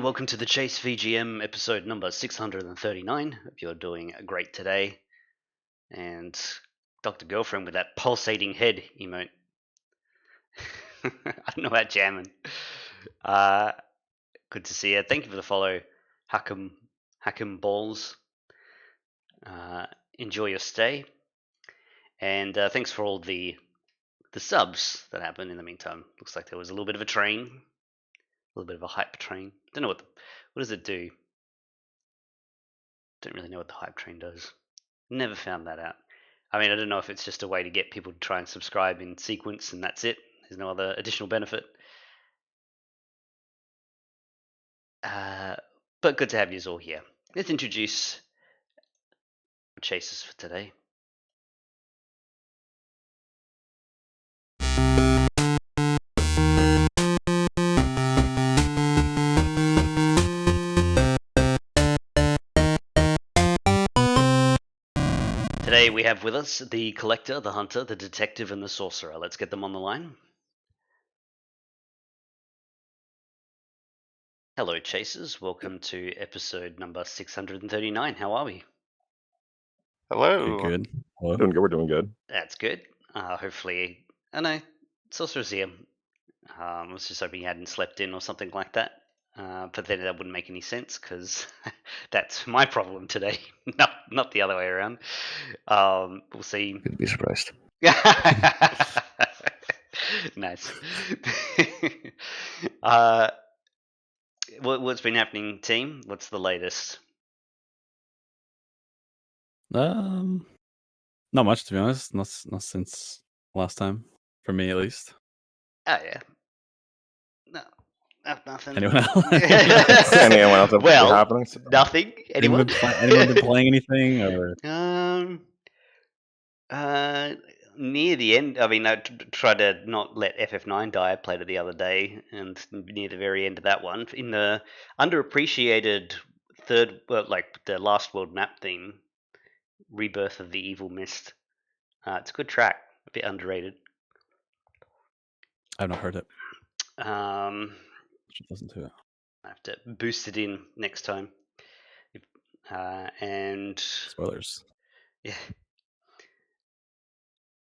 welcome to the Chase VGM episode number 639. Hope you're doing great today. And Dr. Girlfriend with that pulsating head emote. I don't know about jamming. Good to see you. Thank you for the follow, Hack'em Balls. Enjoy your stay. And thanks for all the subs that happened in the meantime. Looks like there was a little bit of a train. A little bit of a hype train. Don't know what does it do? Don't really know what the hype train does. Never found that out. I mean, I don't know if it's just a way to get people to try and subscribe in sequence and that's it. There's no other additional benefit. But good to have you all here. Let's introduce chasers for today. Today we have with us the Collector, the Hunter, the Detective, and the Sorcerer. Let's get them on the line. Hello, Chasers. Welcome to episode number 639. How are we? Hello. Good. Hello. Doing good. We're doing good. That's good. Hopefully, I know, Sorcerer's here. I was just hoping you hadn't slept in or something like that. But then that wouldn't make any sense because that's my problem today, not the other way around. We'll see. You'd be surprised. Nice. What's been happening, team? What's the latest? Not much, to be honest. Not since last time, for me at least. Oh yeah. No, nothing. Anyone else? Anyone else? Well, happening? nothing. Anyone? Anyone been playing anything? Or near the end. I mean, I tried to not let FF9 die. I played it the other day, and near the very end of that one, in the underappreciated third, like the Last World map theme, Rebirth of the Evil Mist. It's a good track. A bit underrated. I've not heard it. Should listen to it. I have to boost it in next time. And spoilers. Yeah.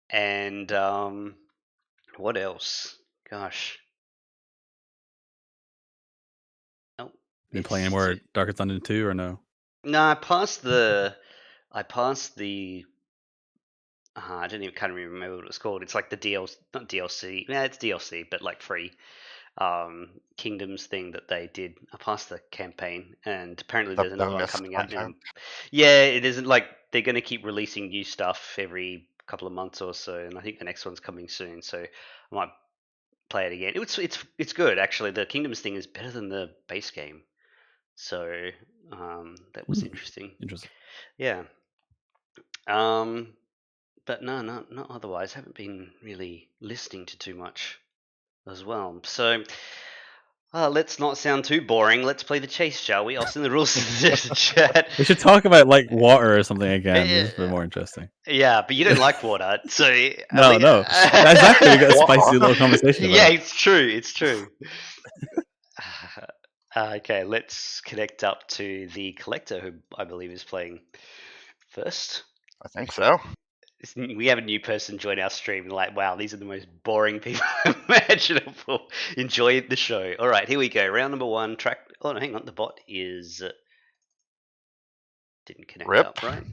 And what else? Gosh. Oh. Been playing any more Darkest Dungeon 2 or no? No, I passed the. I don't even kind of remember what it was called. It's like the DLC, not DLC. Yeah, it's DLC, but like free. Kingdoms thing that they did. I passed the campaign, and apparently there's another one coming out now. Yeah, it isn't like they're going to keep releasing new stuff every couple of months or so, and I think the next one's coming soon. So I might play it again. It's good actually. The Kingdoms thing is better than the base game, so that was interesting. Interesting. Yeah. But no, not otherwise. Haven't been really listening to too much as well. So let's not sound too boring. Let's play the chase, shall we? I'll send the rules to the chat. We should talk about like water or something again. It's a bit more interesting. Yeah, but you don't like water, so no. Exactly. We got a spicy little conversation about it. It's true. It's true. Okay, let's connect up to the Collector, who I believe is playing first. I think so. We have a new person join our stream. Like, wow, these are the most boring people imaginable. Enjoy the show. All right, here we go. Round number 1. Track. Oh no, hang on. The bot is didn't connect up, right?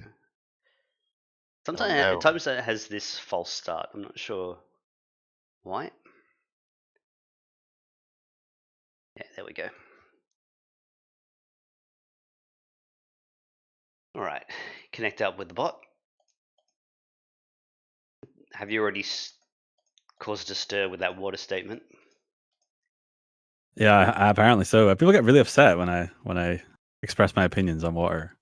Sometimes it has this false start. I'm not sure why. Yeah, there we go. All right, connect up with the bot. Have you already caused a stir with that water statement? Yeah, apparently so. People get really upset when I express my opinions on water,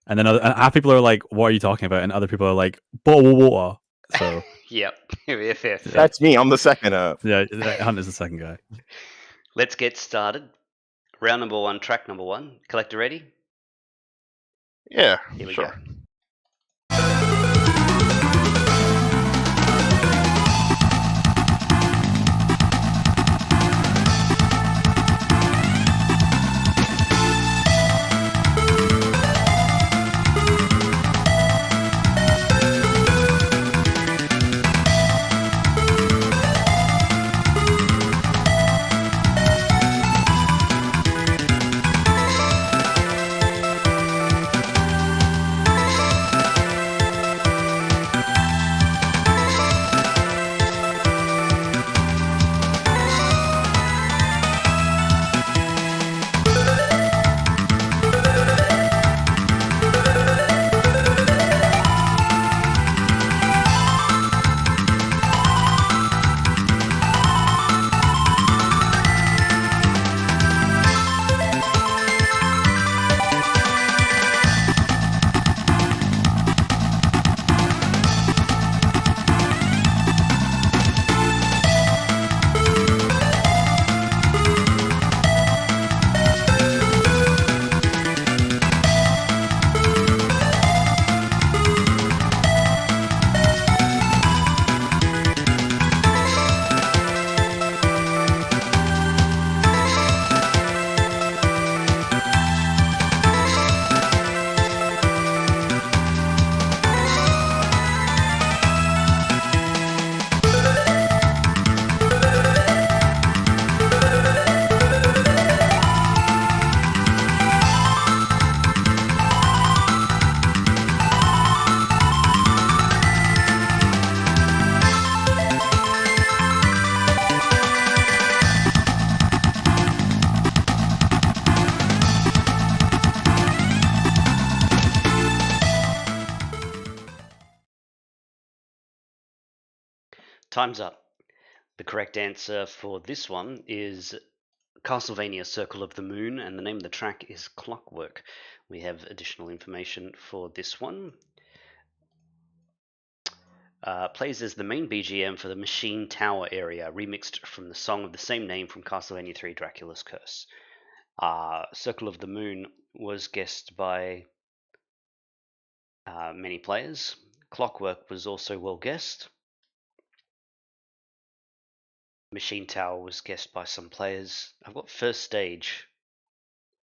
and then half people are like, "What are you talking about?" and other people are like, "Bottle water." So yep. That's me. I'm the second. Yeah, Hunter's the second guy. Let's get started. Round number 1, track number 1. Collector ready? Yeah. Here we go. Time's up. The correct answer for this one is Castlevania Circle of the Moon, and the name of the track is Clockwork. We have additional information for this one. Plays as the main BGM for the Machine Tower area, remixed from the song of the same name from Castlevania 3 Dracula's Curse. Circle of the Moon was guessed by many players. Clockwork was also well guessed. Machine Tower was guessed by some players. I've got First Stage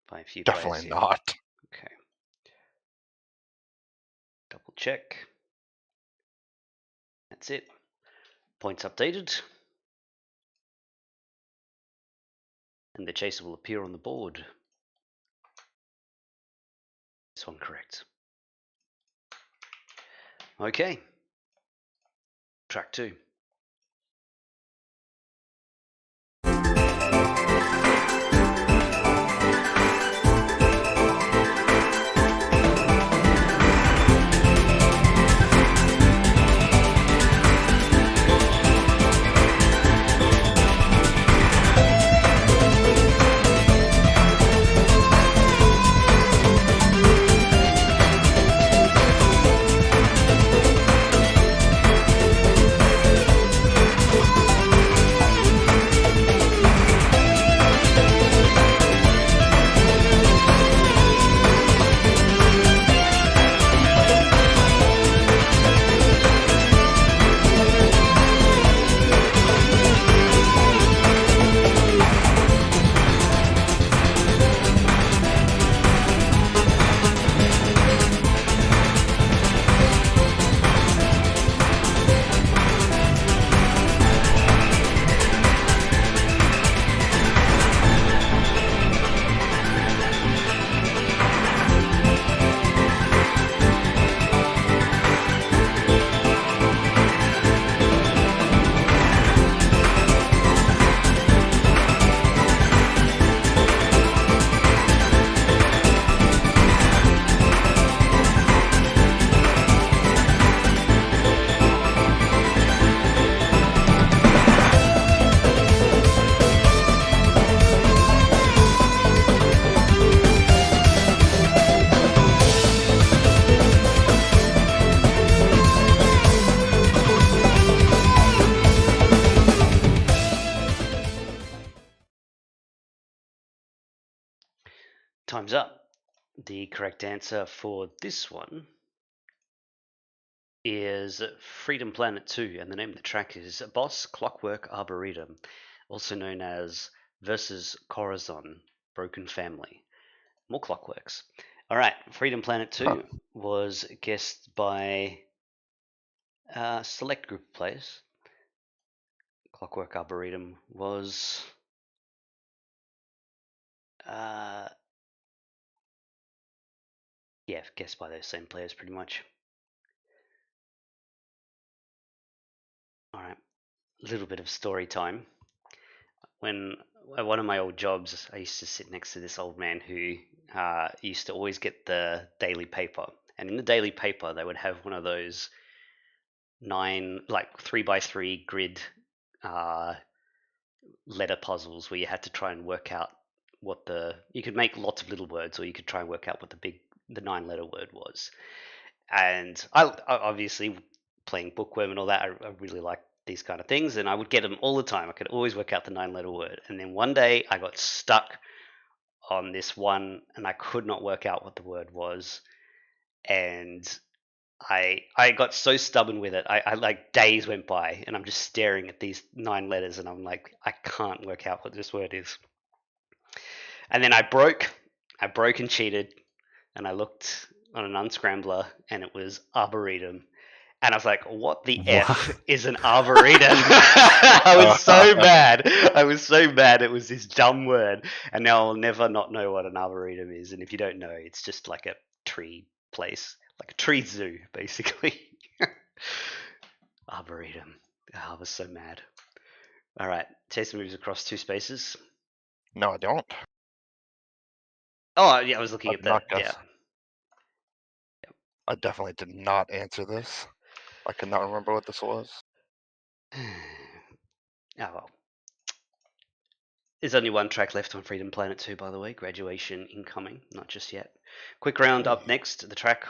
by a few players. Definitely not. Okay. Double check. That's it. Points updated. And the chaser will appear on the board. This one correct. Okay. Track 2. Time's up. The correct answer for this one is Freedom Planet 2, and the name of the track is Boss Clockwork Arboretum, also known as Versus Corazon Broken Family. More clockworks. All right, Freedom Planet 2 was guessed by a select group of players. Clockwork Arboretum was guessed by those same players pretty much. All right, a little bit of story time. When at one of my old jobs, I used to sit next to this old man who used to always get the daily paper, and in the daily paper they would have one of those 3x3 grid letter puzzles where you had to try and work out what you could make lots of little words, or you could try and work out what the 9-letter word was. And I obviously, playing Bookworm and all that, I really like these kind of things, and I would get them all the time. I could always work out the 9-letter word. And then one day I got stuck on this one, and I could not work out what the word was. And I got so stubborn with it. I like days went by, and I'm just staring at these 9 letters, and I'm like, I can't work out what this word is. And then I broke and cheated, and I looked on an unscrambler, and it was Arboretum. And I was like, what the F is an Arboretum? I was so mad. It was this dumb word. And now I'll never not know what an Arboretum is. And if you don't know, it's just like a tree place, like a tree zoo, basically. Arboretum. Oh, I was so mad. All right. Jason moves across 2 spaces. No, I don't. Oh, yeah, I was looking at that. Yeah. I definitely did not answer this. I could not remember what this was. Oh well. There's only one track left on Freedom Planet 2, by the way. Graduation incoming, not just yet. Quick round up next. The track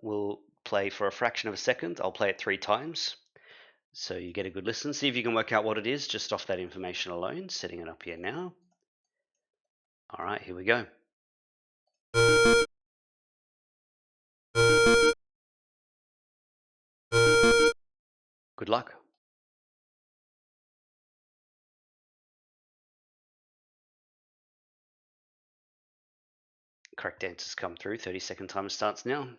will play for a fraction of a second. I'll play it 3 times, so you get a good listen. See if you can work out what it is just off that information alone. Setting it up here now. All right, here we go. Good luck. Correct answers come through. 30-second timer starts now.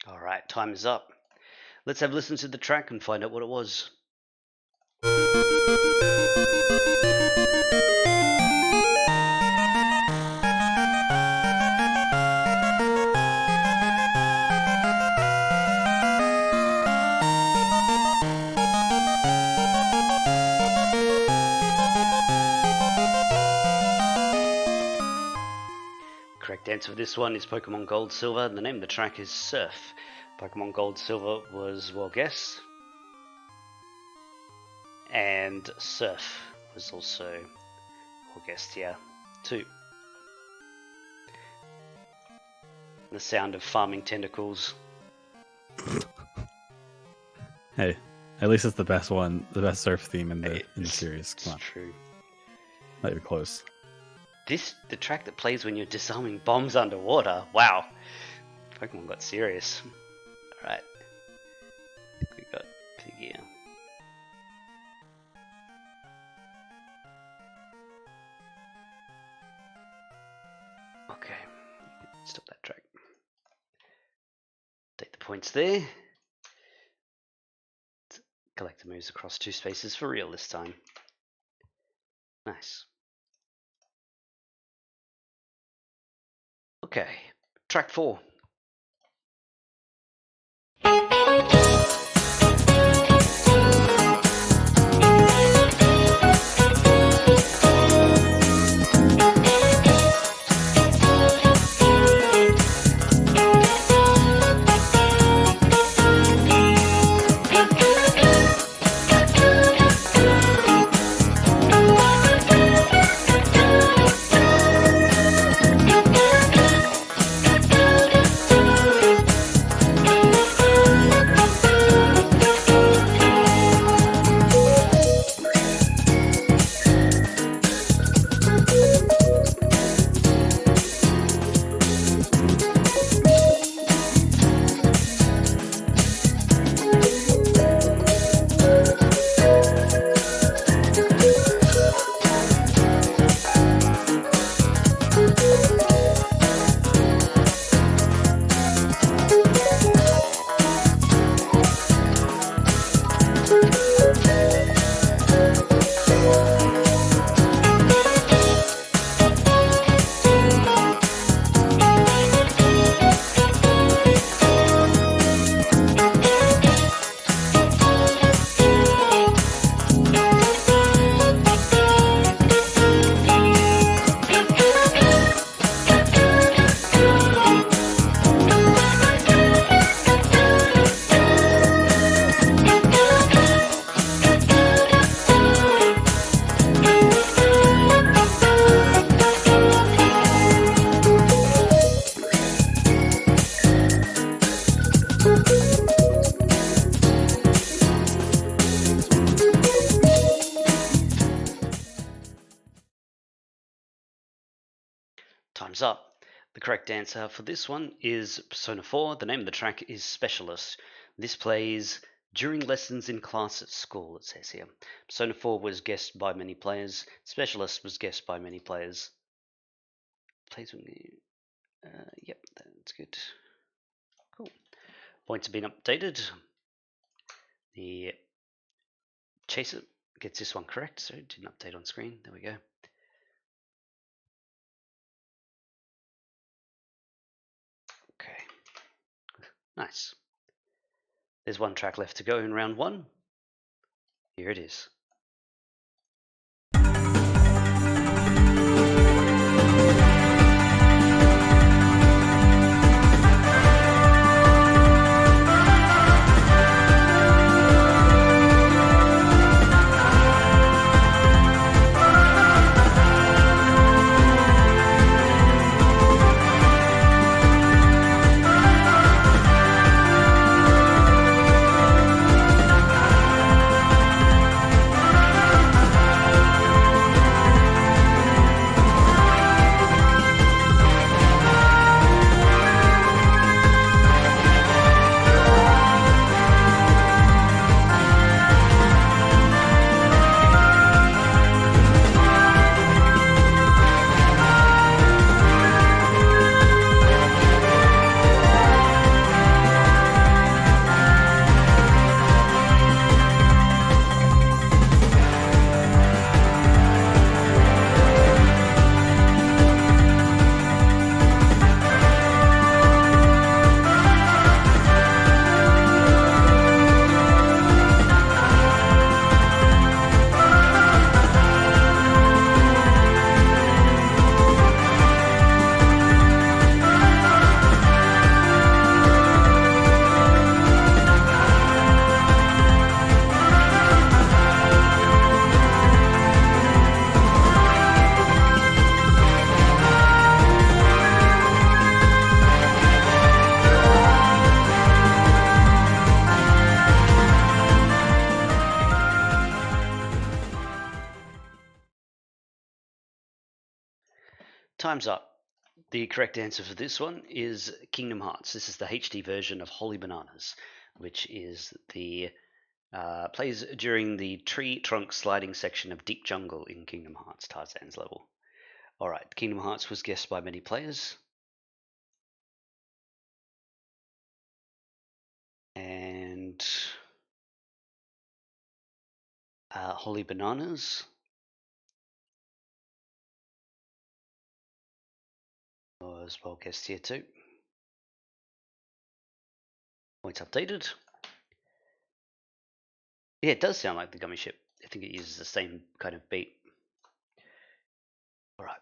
All right, time is up. Let's have a listen to the track and find out what it was. Correct answer for this one is Pokemon Gold Silver, and the name of the track is Surf. Pokemon Gold Silver was well guessed, and Surf was also well guessed here too. The sound of farming tentacles. Hey, at least it's the best one, the best surf theme in the series. Come on, true. not even close. The track that plays when you're disarming bombs underwater. Wow, Pokemon got serious. All right, I think we got Pig here. Okay, stop that track. Take the points there. Collector moves across 2 spaces for real this time. Nice. Okay, track 4. Time's up. The correct answer for this one is Persona 4. The name of the track is Specialist. This plays During lessons in class at school, it says here. Persona 4 was guessed by many players. Specialist was guessed by many players. Placement. Yep, that's good. Cool. Points have been updated. The Chaser gets this one correct, so it didn't update on screen. There we go. Okay. Nice. There's one track left to go in round 1. Here it is. Time's up. The correct answer for this one is Kingdom Hearts. This is the HD version of Holy Bananas, which is the plays during the tree trunk sliding section of Deep Jungle in Kingdom Hearts, Tarzan's level. Alright, Kingdom Hearts was guessed by many players. And Holy Bananas was well guessed here too. Points updated. Yeah, it does sound like the Gummy Ship. I think it uses the same kind of beat. Alright.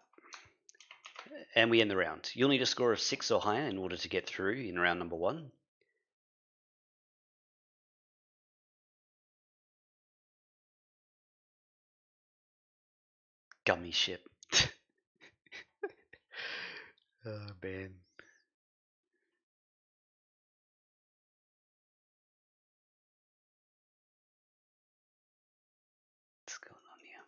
And we end the round. You'll need a score of 6 or higher in order to get through in round number 1. Gummy Ship. Oh, man. What's going on here?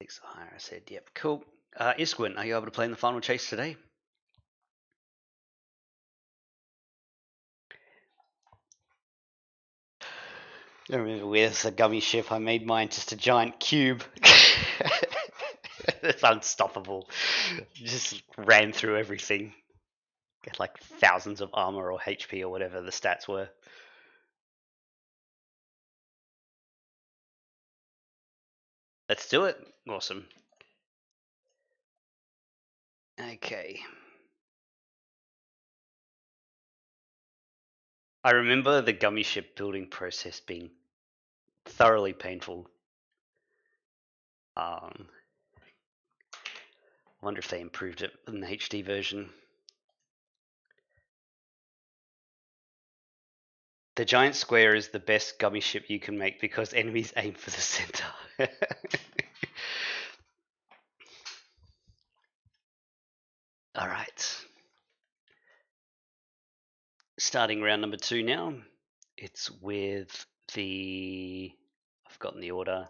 6 or higher, I said. Yep, cool. Isquin, are you able to play in the final chase today? I remember with the Gummy Ship, I made mine just a giant cube. It's unstoppable. Just ran through everything. Get like thousands of armor or HP or whatever the stats were. Let's do it. Awesome. Okay. I remember the Gummy Ship building process being thoroughly painful. I wonder if they improved it in the HD version. The giant square is the best Gummy Ship you can make because enemies aim for the center. All right. Starting round number 2 now. It's with the... I've forgotten the order.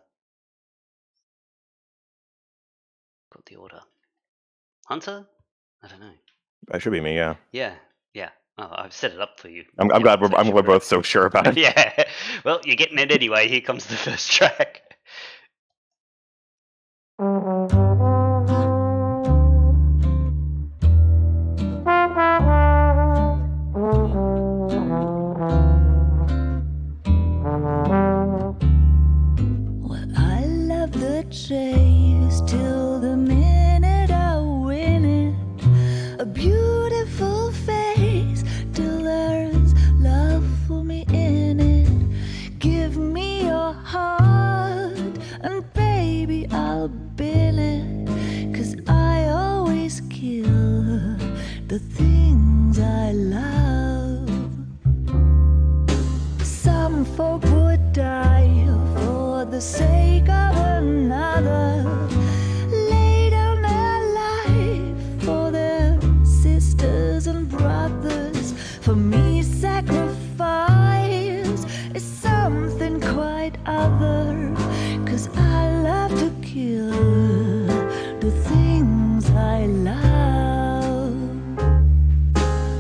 Got the order. Hunter? I don't know. That should be me. Yeah. Yeah. Oh, I've set it up for you. I'm glad we're both so sure about it. Yeah. Well, you're getting it anyway. Here comes the first track. Well, I love the chase till the minute I win it. A beautiful face till there's love for me in it. Give me your heart and baby I'll bill it. 'Cause I always kill the things I love. Some folk would die for the sake of another. Lay down their life for their sisters and brothers. For me, sacrifice is something quite other. 'Cause I love to kill the things I love.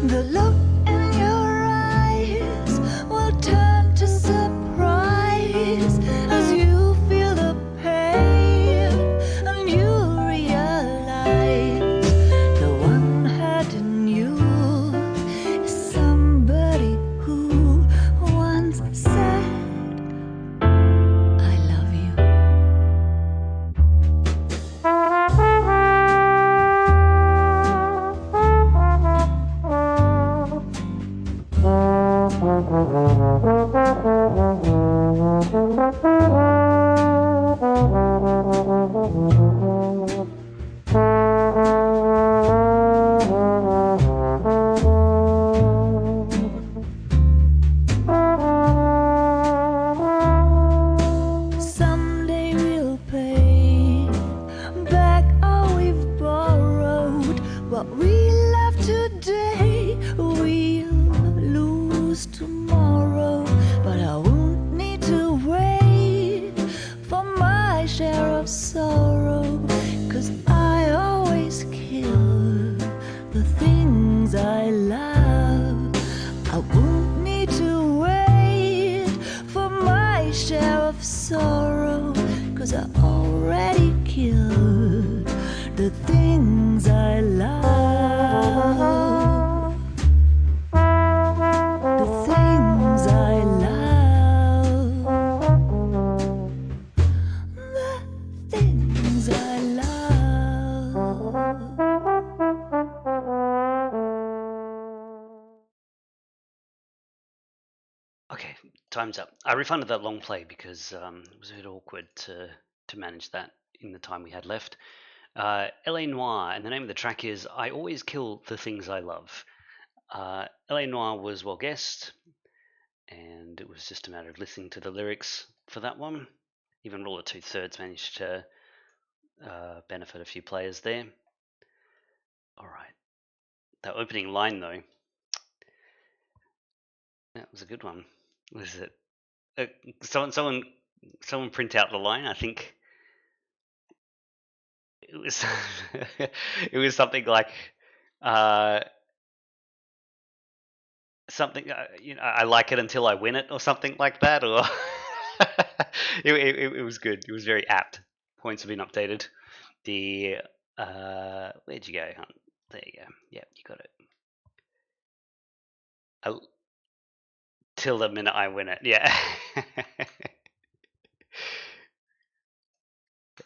The look in your eyes will turn to surprise as you feel the pain and you realize the one hurting you is somebody who once said, I love you. Someday we'll pay back all we've borrowed. What we love today, we'll lose tomorrow. But I won't need to wait for my share of sorrow. 'Cause I always kill the things I love. I won't need to wait for my share of sorrow. 'Cause I already killed the things I love. The things I love. The things I love. Okay, time's up. I refunded that long play because it was a bit awkward to manage that in the time we had left. L.A. Noire, and the name of the track is I Always Kill the Things I Love. L.A. Noire was well guessed, and it was just a matter of listening to the lyrics for that one. Even Rule of 2/3 managed to benefit a few players there. Alright. That opening line, though, that was a good one. Was it? Someone print out the line. I think it was it was something like something. I like it until I win it, or something like that. Or it was good. It was very apt. Points have been updated. The where'd you go? There you go. Yep, you got it. Till the minute I win it. Yeah.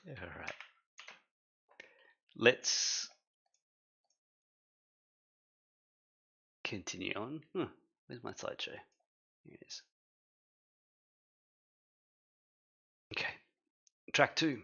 All right. Let's continue on. Where's my slideshow? Here it is. Okay. Track 2.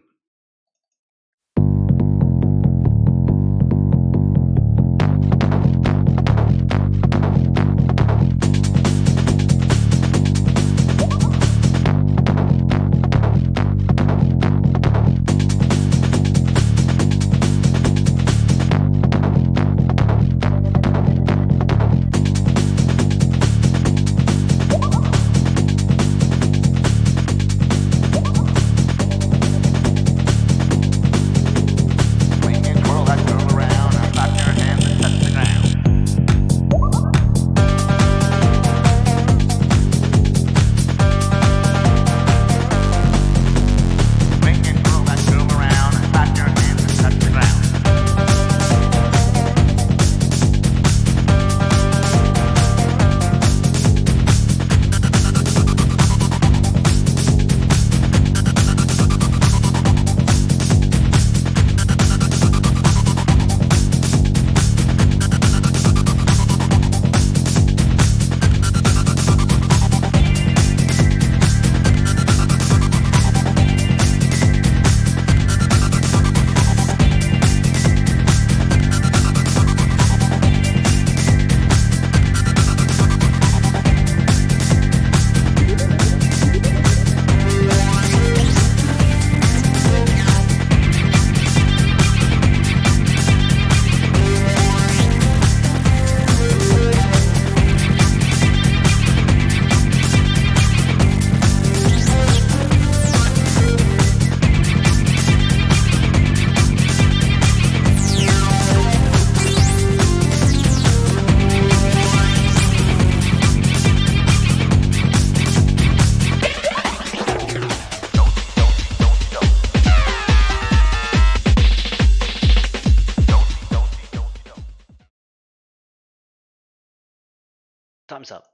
Time's up.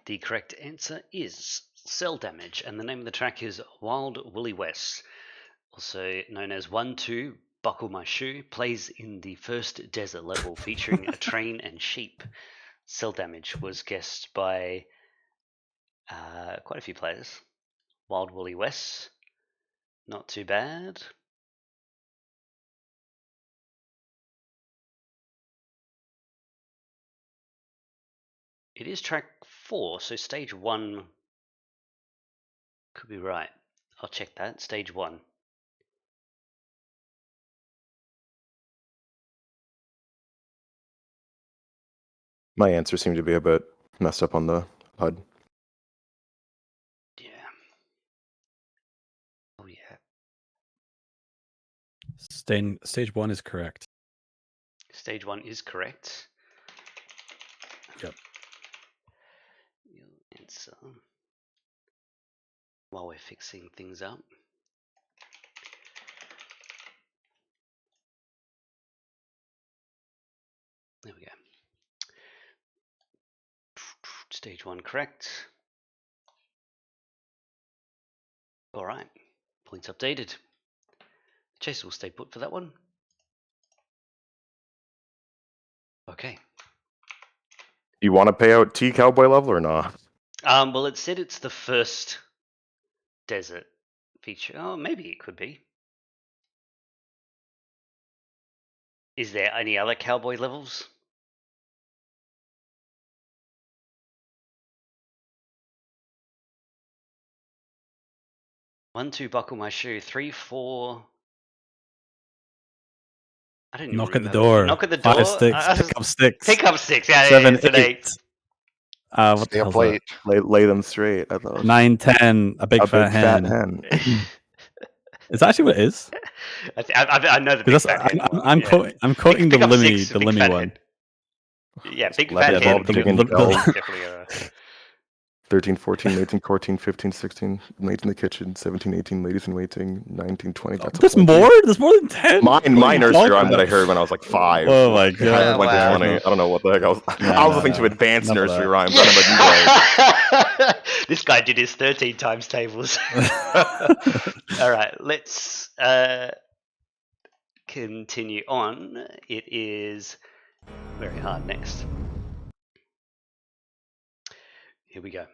The correct answer is Cell Damage, and the name of the track is Wild Woolly West, also known as 1-2 Buckle My Shoe, plays in the first desert level featuring a train and sheep. Cell Damage was guessed by quite a few players. Wild Woolly West, not too bad. It is track 4, so stage 1 could be right. I'll check that. Stage 1. My answer seemed to be a bit messed up on the HUD. Yeah. Oh yeah. Stage 1 is correct. Stage 1 is correct. Yep. Your answer. While we're fixing things up. There we go. Stage 1 correct. All right. Points updated. Chase will stay put for that one. Okay. You want to pay out T Cowboy level or not? Well, it said it's the first desert feature. Oh, maybe it could be. Is there any other cowboy levels? One, two, buckle my shoe. 3, 4. I don't even Knock at the remember. door. Knock at the door. 5 sticks. Pick up sticks. Pick up 6. Yeah, 7, it's an 8. What Stay the up hell's late. Lay them straight. I thought. 9, 10. A big fat hen. Is that actually what it is? I know the big fat hen one. I'm quoting the Pick up Limmy, 6, the big Limmy fat one. hen. Yeah, big Left fat hen. involved in Intel. Definitely 13, 14, 18, 14, 15, 16, late in the kitchen, 17, 18, ladies in waiting, 19, 20. That's There's more? There's more than 10? My nursery rhyme that I heard when I was like 5. Oh my god. 20, wow. 20. I don't know what the heck I was. I was listening to advanced Enough of nursery that. rhymes. I don't know about you guys. This guy did his 13 times tables. All right, let's continue on. It is very hard next. Here we go.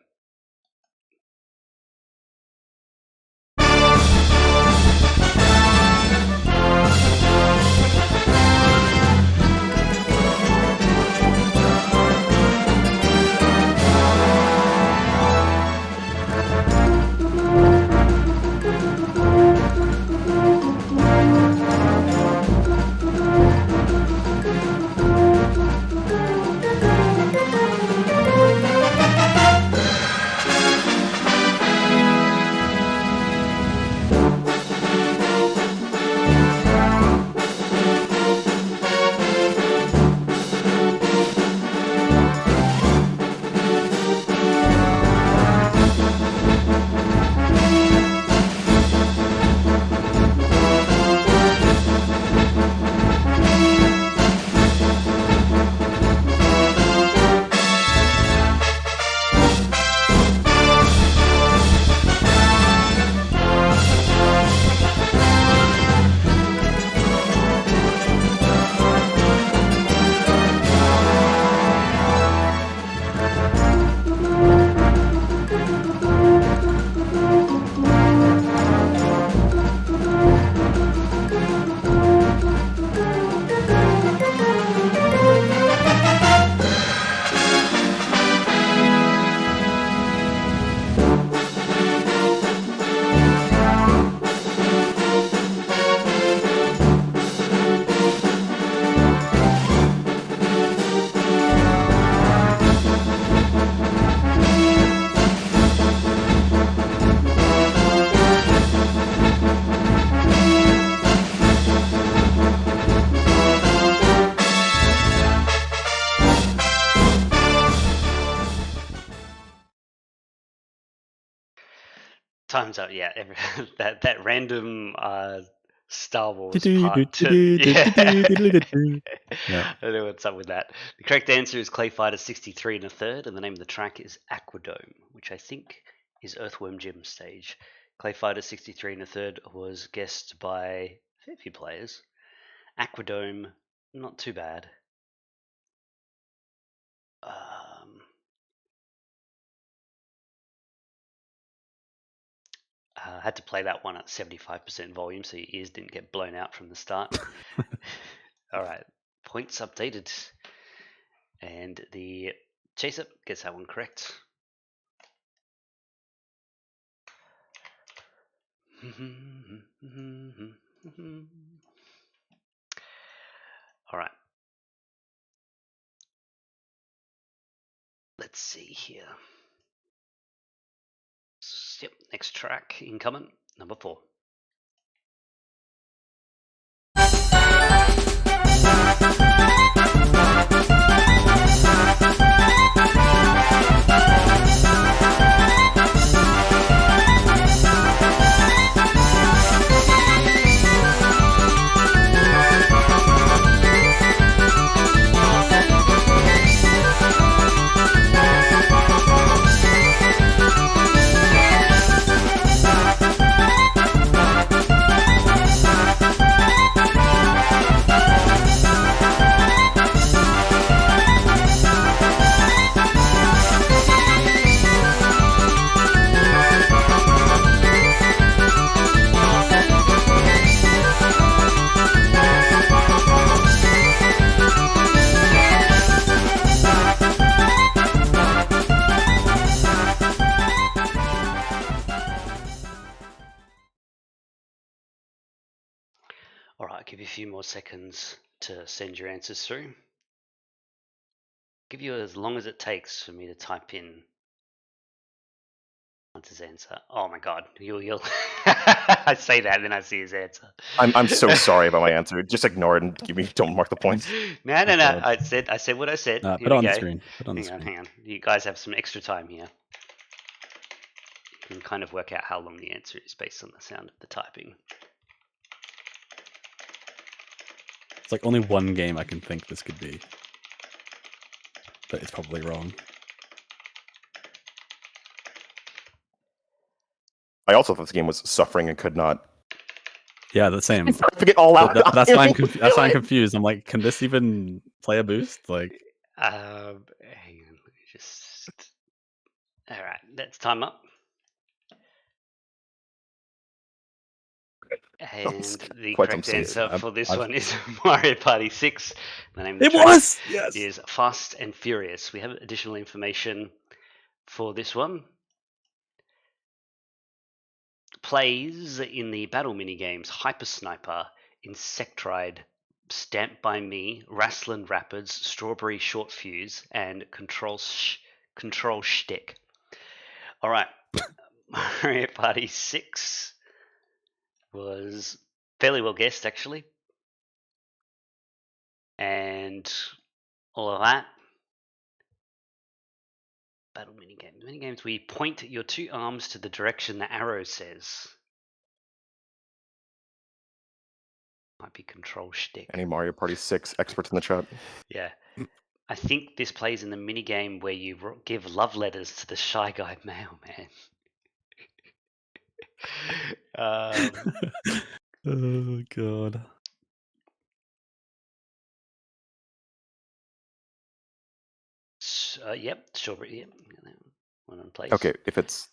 Time's up. Yeah, that random Star Wars Part 2. Yeah. Yeah. I don't know what's up with that. The correct answer is Clay Fighter 63 1/3, and the name of the track is Aquadome, which I think is Earthworm Jim stage. Clay Fighter 63 1/3 was guessed by a fair few players. Aquadome, not too bad. I had to play that one at 75% volume so your ears didn't get blown out from the start. All right, points updated. And the chaser gets that one correct. All right. Let's see here. Yep, next track incoming, number 4. All right, I'll give you a few more seconds to send your answers through. I'll give you as long as it takes for me to type in Hunter's answer. Oh my god, you'll I say that and then I see his answer. I'm so sorry about my answer. Just ignore it and don't mark the points. No. God. I said what I said. Put Here it we on go. the screen. Put it on the screen. Hang on. You guys have some extra time here. You can kind of work out how long the answer is based on the sound of the typing. It's like only one game I can think this could be, but it's probably wrong. I also thought this game was suffering and could not. Yeah, the same. Forget all out. That's why I'm confused. I'm like, can this even play a boost? Like, Hang on. Just all right. That's time up. And the correct answer for this one is Mario Party 6. The name of the track is Fast and Furious. We have additional information for this one. Plays in the battle minigames Hyper Sniper, Insectride, Stamped by Me, Wrestling Rapids, Strawberry Short Fuse, and Control Shtick. All right, Mario Party 6 was fairly well guessed, actually. And all of that. Battle minigame. Minigames where you point your 2 arms to the direction the arrow says. Might be Control Shtick. Any Mario Party 6 experts in the chat? Yeah. I think this plays in the minigame where you give love letters to the Shy Guy mailman. Oh god. Yep, strawberry. Yep, one on place. Okay, if it's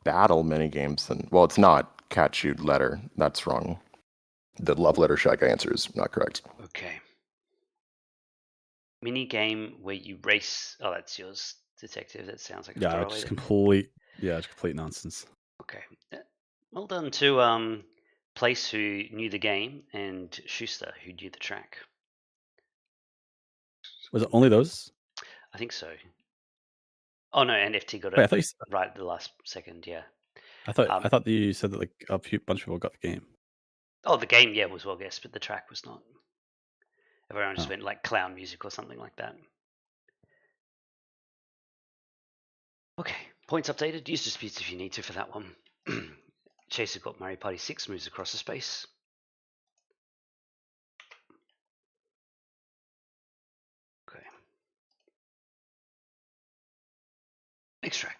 battle minigames, then it's not cat shoot letter. That's wrong. The love letter Shy Guy answer is not correct. Okay. Mini game where you race. Oh, that's yours, detective. That sounds like a throwaway. Just complete nonsense. Okay. Well done to Place, who knew the game, and Schuster, who knew the track. Was it only those? I think so. Oh no, and FT got it right at the last second. Yeah. I thought that you said that like a bunch of people got the game. Oh, the game, yeah, was well guessed, but the track was not. Everyone just went like clown music or something like that. Okay, points updated. Use disputes if you need to for that one. Chaser got Mario Party 6, moves across the space. Next track.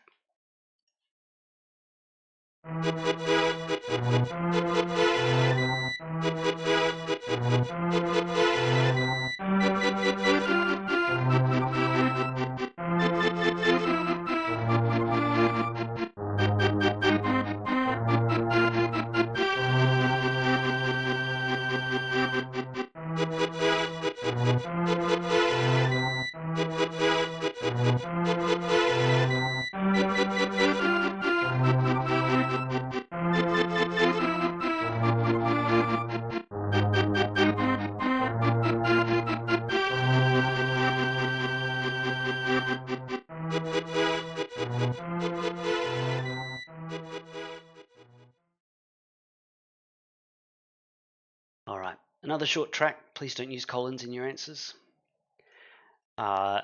All right, another short track. Please don't use colons in your answers. Okay.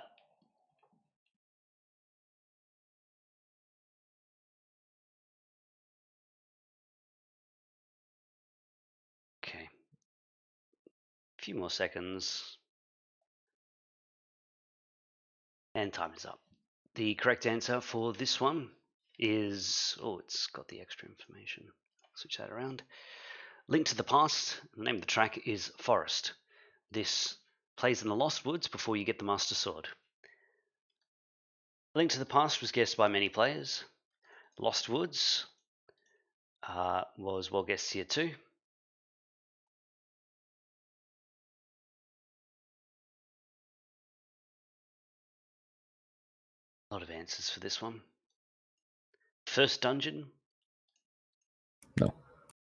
A few more seconds. And time is up. The correct answer for this one is... Oh, it's got the extra information. Switch that around. Link to the Past. The name of the track is Forest. This plays in the Lost Woods before you get the Master Sword. Link to the Past was guessed by many players. Lost Woods was well guessed here too. A lot of answers for this one. First Dungeon. No.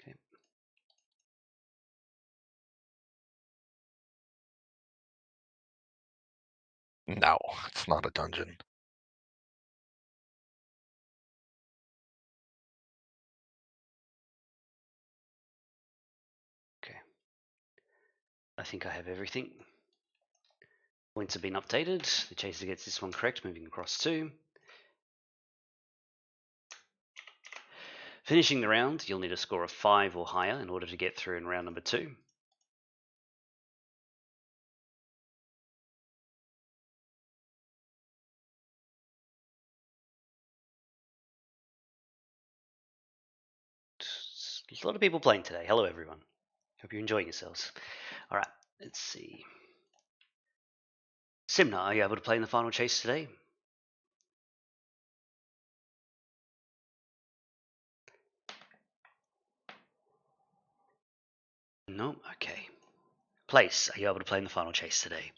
Okay. No, it's not a dungeon. Okay. I think I have everything. Points have been updated. The chaser gets this one correct, moving across 2. Finishing the round, you'll need a score of 5 or higher in order to get through in round number 2. There's a lot of people playing today. Hello, everyone. Hope you're enjoying yourselves. All right, let's see. Simna, are you able to play in the final chase today? No? Okay. Place, are you able to play in the final chase today?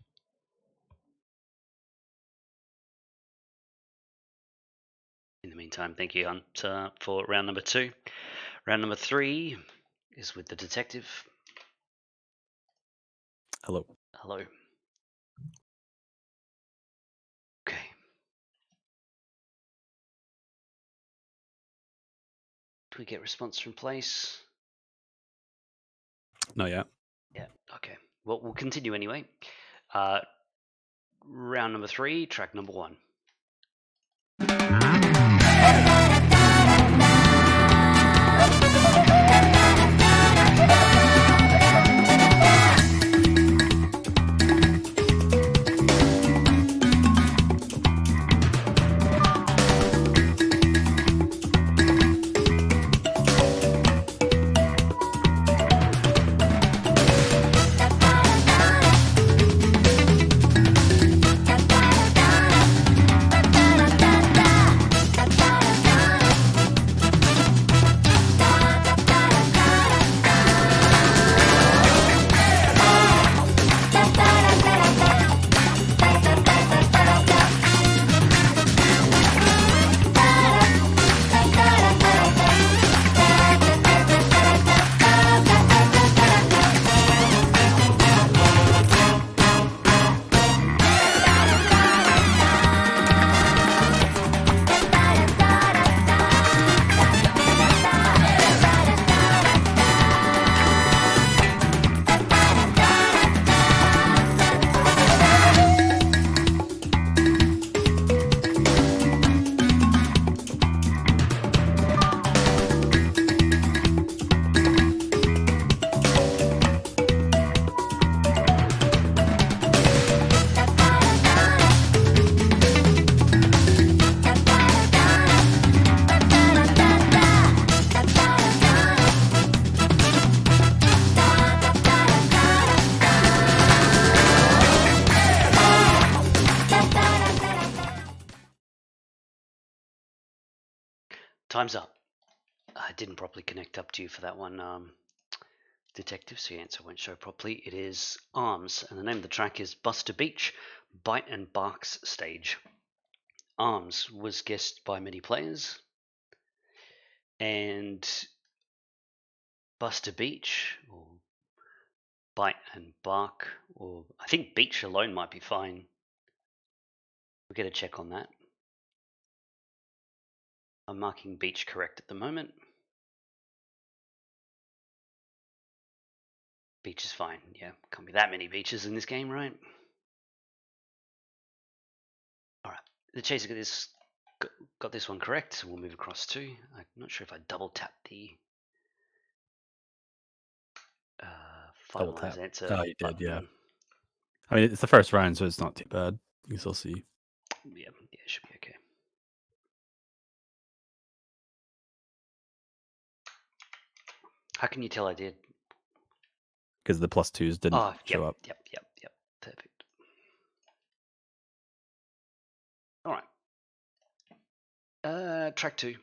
In the meantime, thank you, Hunt, for round number 2. Round number 3 is with the detective. Hello. Hello. Okay. Do we get response from Place? Not yet. Yeah, okay. Well, we'll continue anyway. Round number 3, track number 1. Time's up. I didn't properly connect up to you for that one, Detective, so your answer won't show properly. It is Arms, and the name of the track is Buster Beach, Bite and Bark's Stage. Arms was guessed by many players, and Buster Beach, or Bite and Bark, or I think Beach alone might be fine. We'll get a check on that. I'm marking Beach correct at the moment. Beach is fine, yeah. Can't be that many beaches in this game, right? Alright, the Chaser got this one correct, so we'll move across to. I'm not sure if I double tapped the Double finalize tap. answer. Oh, you did, button. yeah. I mean, it's the first round, so it's not too bad. You can still see. Yeah, it should be okay. How can you tell I did? Because the +2s didn't Oh, show up. Yep. Perfect. All right. Track 2.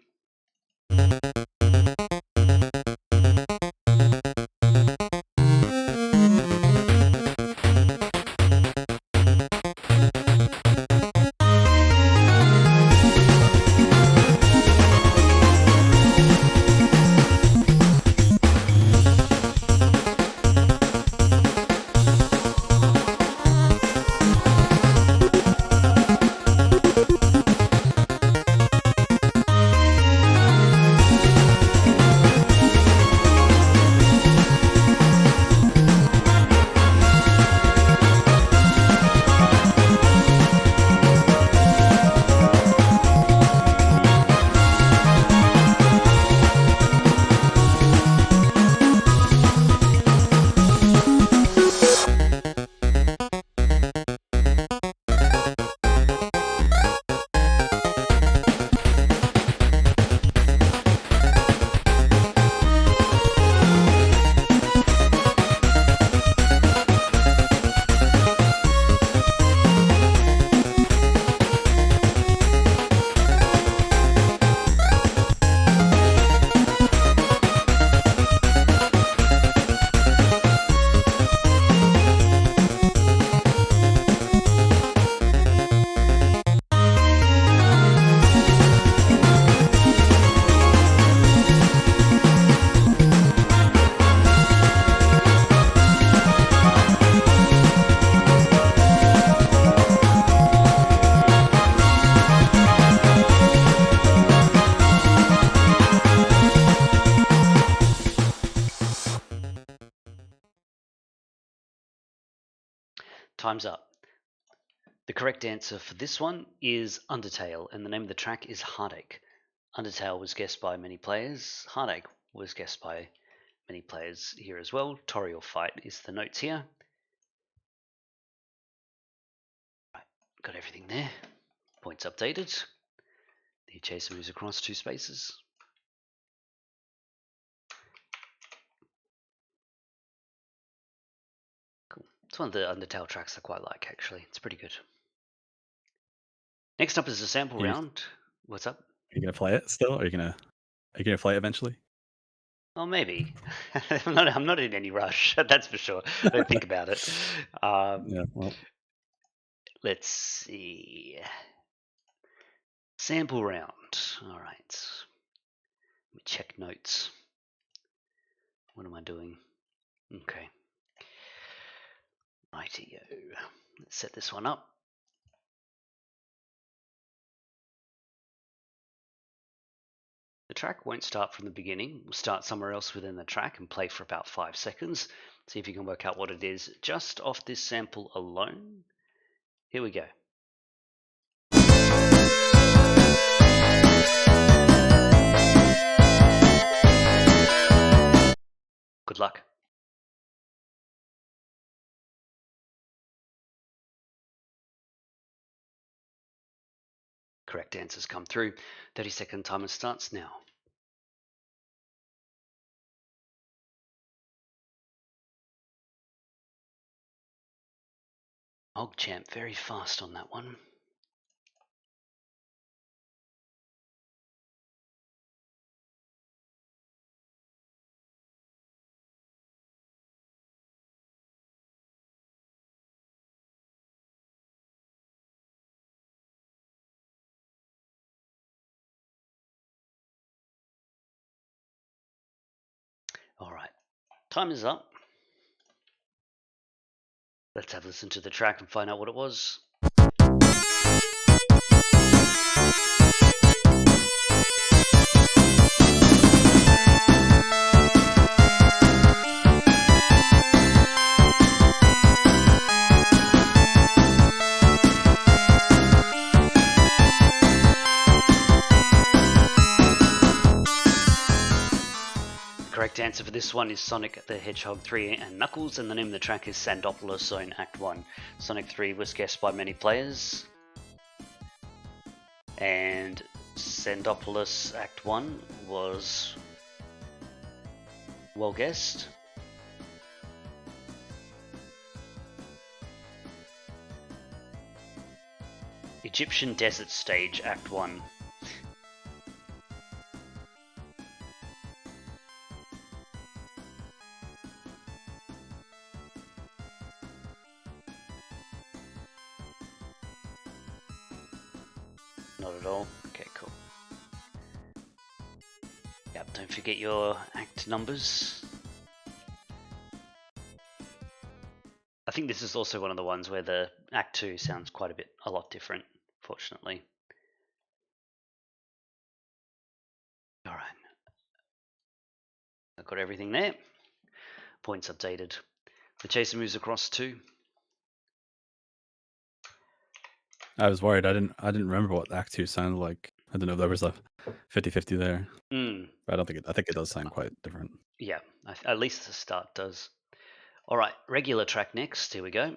Time's up. The correct answer for this one is Undertale, and the name of the track is Heartache. Undertale was guessed by many players. Heartache was guessed by many players here as well. Tori or Fight is the notes here. Right, got everything there. Points updated. The Chaser moves across 2 spaces. Cool. It's one of the Undertale tracks I quite like, actually. It's pretty good. Next up is a sample round. What's up? Are you gonna play it still? Or are you gonna play it eventually? Oh, maybe. I'm not in any rush. That's for sure. Don't think about it. Yeah. Well, Let's see. Sample round. All right. Let me check notes. What am I doing? Okay. Rightio. Let's set this one up. The track won't start from the beginning. We'll start somewhere else within the track and play for about 5 seconds. See if you can work out what it is just off this sample alone. Here we go. Good luck. Correct answers come through. 30-second timer starts now. Ogchamp very fast on that one. All right, time is up. Let's have a listen to the track and find out what it was. Correct answer for this one is Sonic the Hedgehog 3 and Knuckles, and the name of the track is Sandopoulos Zone Act 1. Sonic 3 was guessed by many players, and Sandopoulos Act 1 was well guessed. Egyptian Desert Stage Act 1. Not at all. Okay, cool. Yep, don't forget your act numbers. I think this is also one of the ones where the Act 2 sounds a lot different, fortunately. Alright. I've got everything there. Points updated. The chaser moves across 2. I was worried. I didn't remember what Act 2 sounded like. I didn't know if there was a 50-50 there. But I think it does sound quite different. Yeah, at least the start does. Alright, regular track next. Here we go.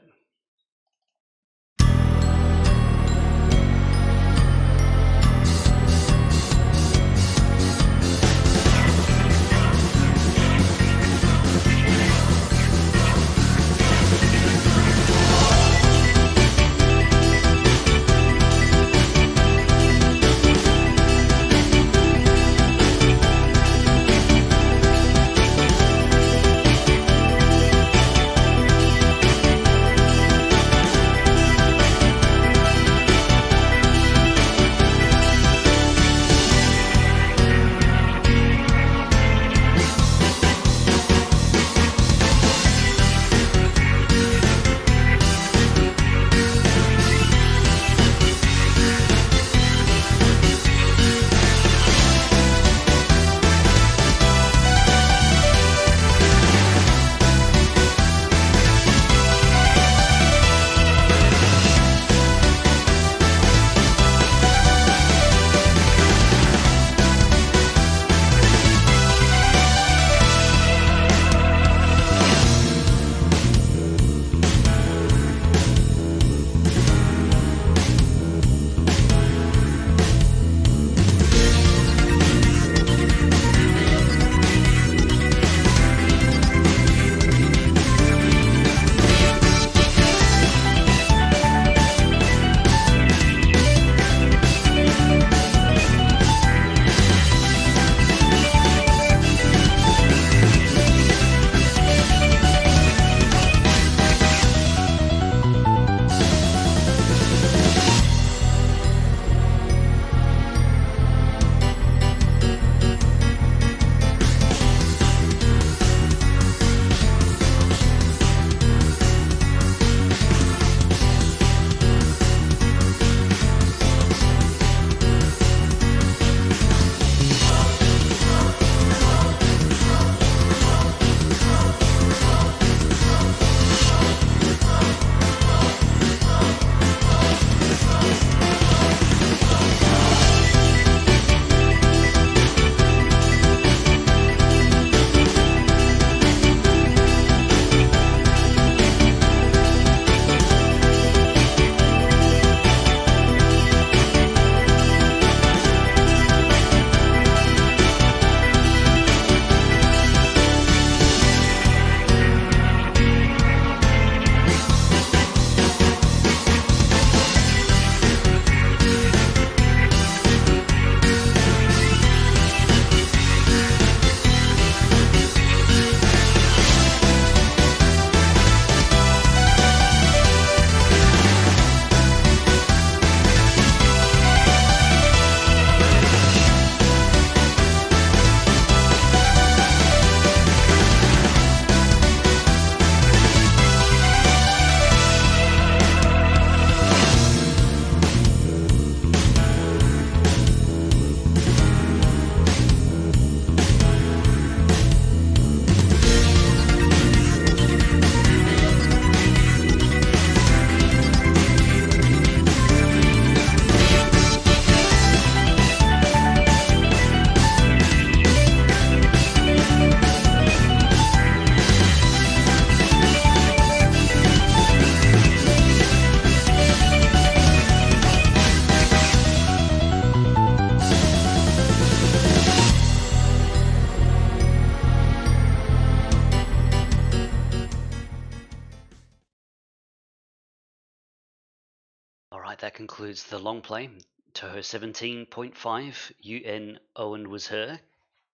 that concludes the long play. Toho 17.5, UN Owen was her?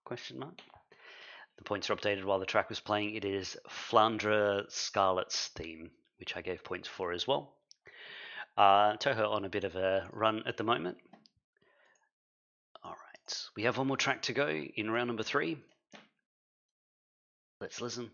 Question mark. The points are updated while the track was playing. It is Flandre Scarlet's theme, which I gave points for as well. Toho on a bit of a run at the moment. All right, we have one more track to go in round number 3. Let's listen.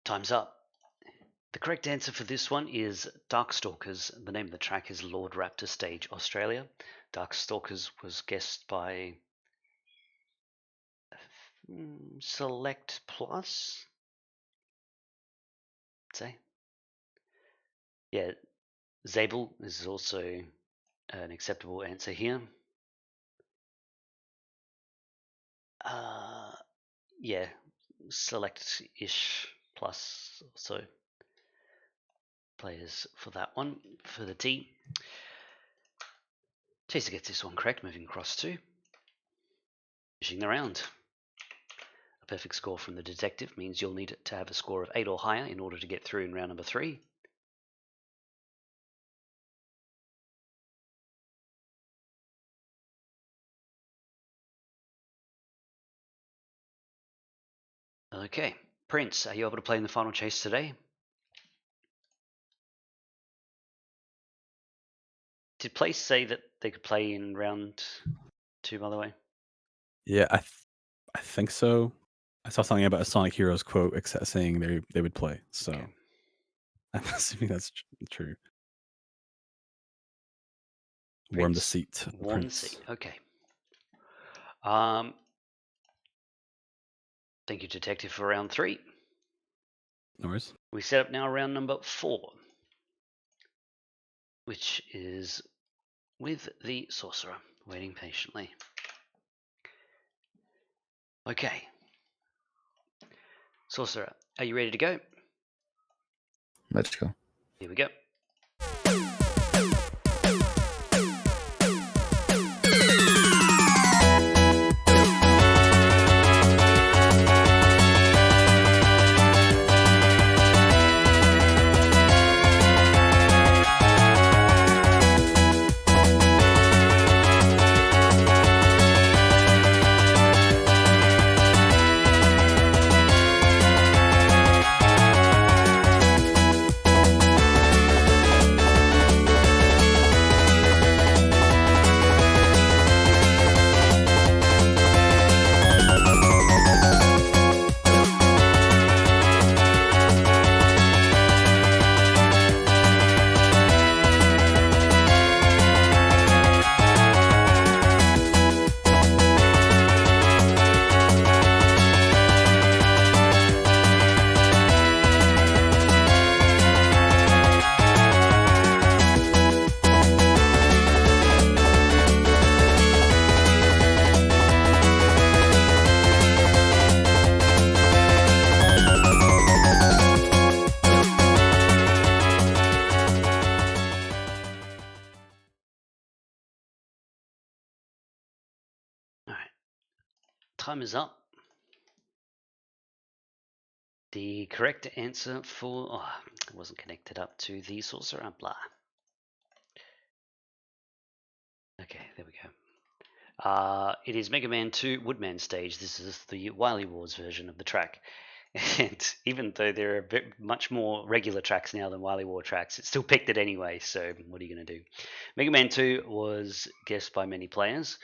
Time's up. The correct answer for this one is Darkstalkers. The name of the track is Lord Raptor Stage Australia. Darkstalkers was guessed by Select Plus. Say. Yeah, Zabel is also an acceptable answer here. Yeah, Select-ish Plus also players for that one. For the D, Chaser gets this one correct, moving across to finishing the round. A perfect score from the detective means you'll need to have a score of 8 or higher in order to get through in round number 3. Okay, Prince, are you able to play in the final chase today? Did Place say that they could play in round 2, by the way? Yeah, I think so. I saw something about a Sonic Heroes quote saying they would play. So Okay. I'm assuming that's true. Prince, Warm the seat. Warm the seat. Okay. Thank you, Detective, for round 3. No worries. We set up now round number 4, which is with the Sorcerer, waiting patiently. Okay. Sorcerer, are you ready to go? Let's go. Here we go. Time is up. The correct answer for... Oh, it wasn't connected up to the Sorcerer. Blah. Okay, there we go. It is Mega Man 2 Woodman Stage. This is the Wily Wars version of the track. And even though there are much more regular tracks now than Wily War tracks, it still picked it anyway, so what are you going to do? Mega Man 2 was guessed by many players.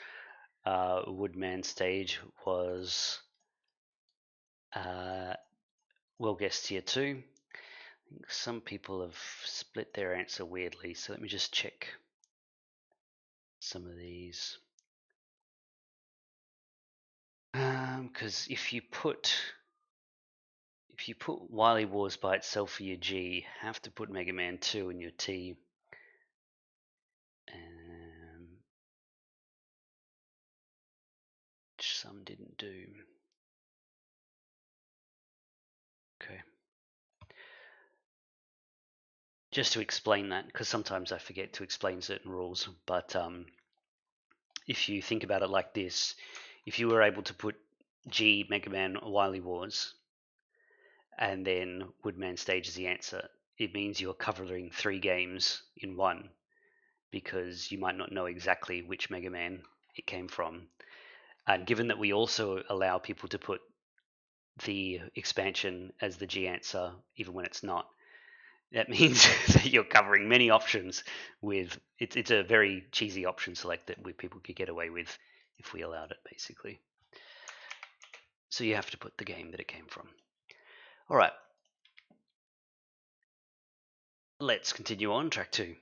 Woodman Stage was well guessed here too. I think some people have split their answer weirdly, so let me just check some of these. Because if you put Wily Wars by itself for your G, you have to put Mega Man 2 in your T. Which some didn't do. Okay. Just to explain that, because sometimes I forget to explain certain rules, but if you think about it like this, if you were able to put G, Mega Man, Wily Wars, and then Woodman Stage as the answer, it means you're covering 3 games in one, because you might not know exactly which Mega Man it came from. And given that we also allow people to put the expansion as the G answer, even when it's not, that means that you're covering many options with it's a very cheesy option select that people could get away with if we allowed it, basically. So you have to put the game that it came from. All right. Let's continue on, track 2.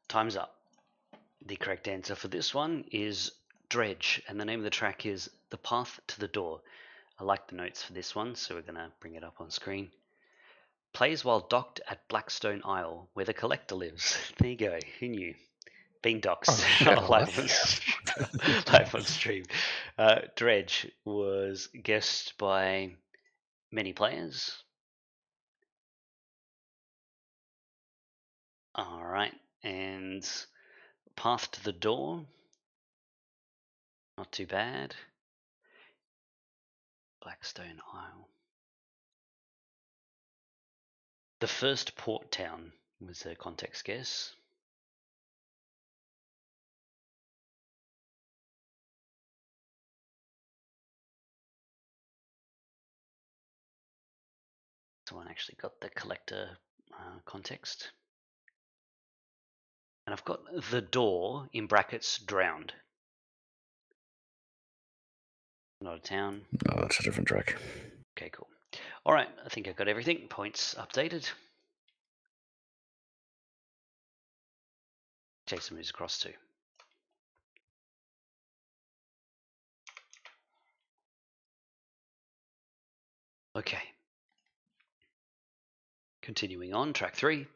Time's up. The correct answer for this one is Dredge, and the name of the track is The Path to the Door. I like the notes for this one, so we're going to bring it up on screen. Plays while docked at Blackstone Isle, where the collector lives. There you go. Who knew? Being doxed. Oh, shit, live on stream. Dredge was guessed by many players. All right, and Path to the Door. Not too bad. Blackstone Isle. The first port town was a context guess. Someone actually got the collector context. And I've got the door in brackets drowned. Not a town. No, that's a different track. Okay, cool. All right, I think I've got everything. Points updated. Jason moves across too. Okay. Continuing on, track 3.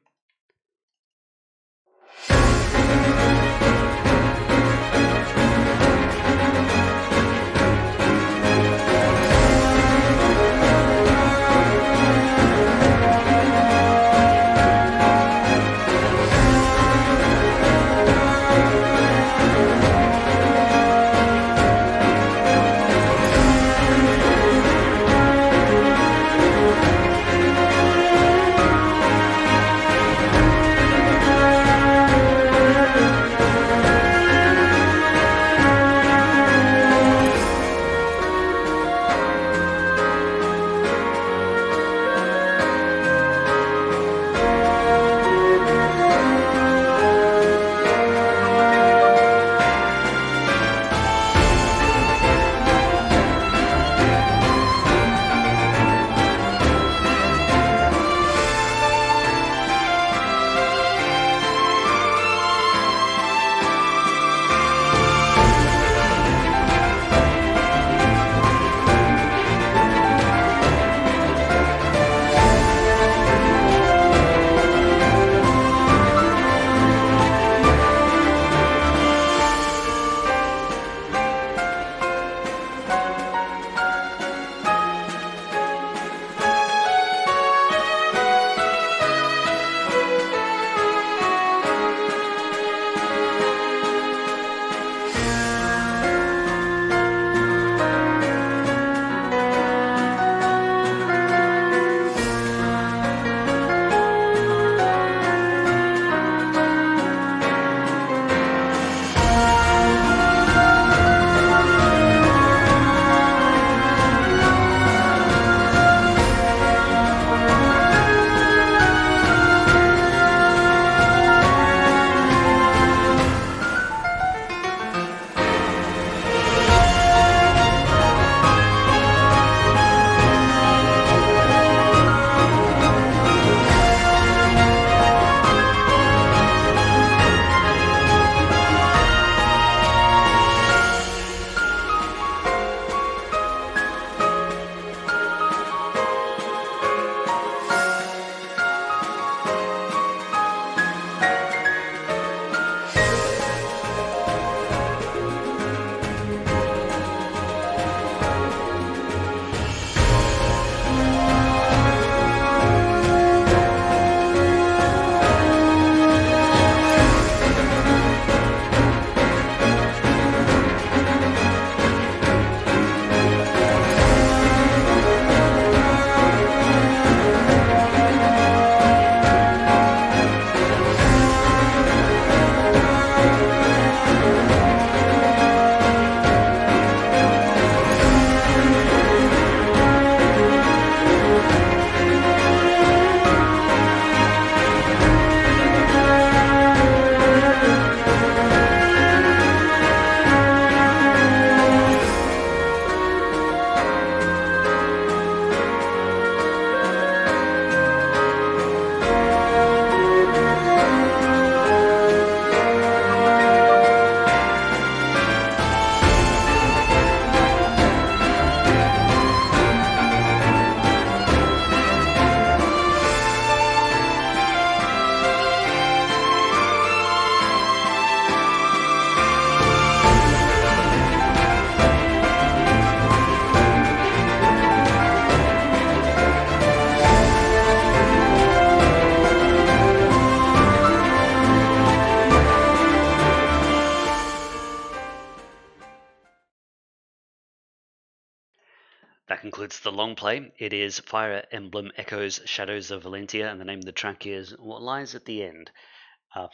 That concludes the long play. It is Fire Emblem Echoes Shadows of Valentia, and the name of the track is What Lies at the End.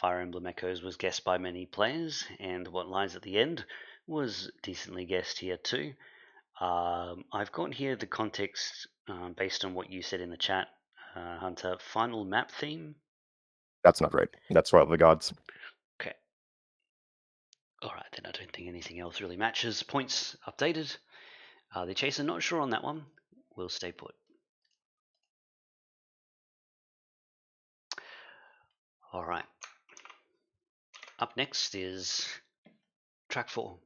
Fire Emblem Echoes was guessed by many players, and What Lies at the End was decently guessed here too. I've got here the context based on what you said in the chat, Hunter. Final map theme? That's not right. That's Sword of the Gods. Okay. Alright, then I don't think anything else really matches. Points updated. The Chaser, not sure on that one. We'll stay put. Alright. Up next is track 4.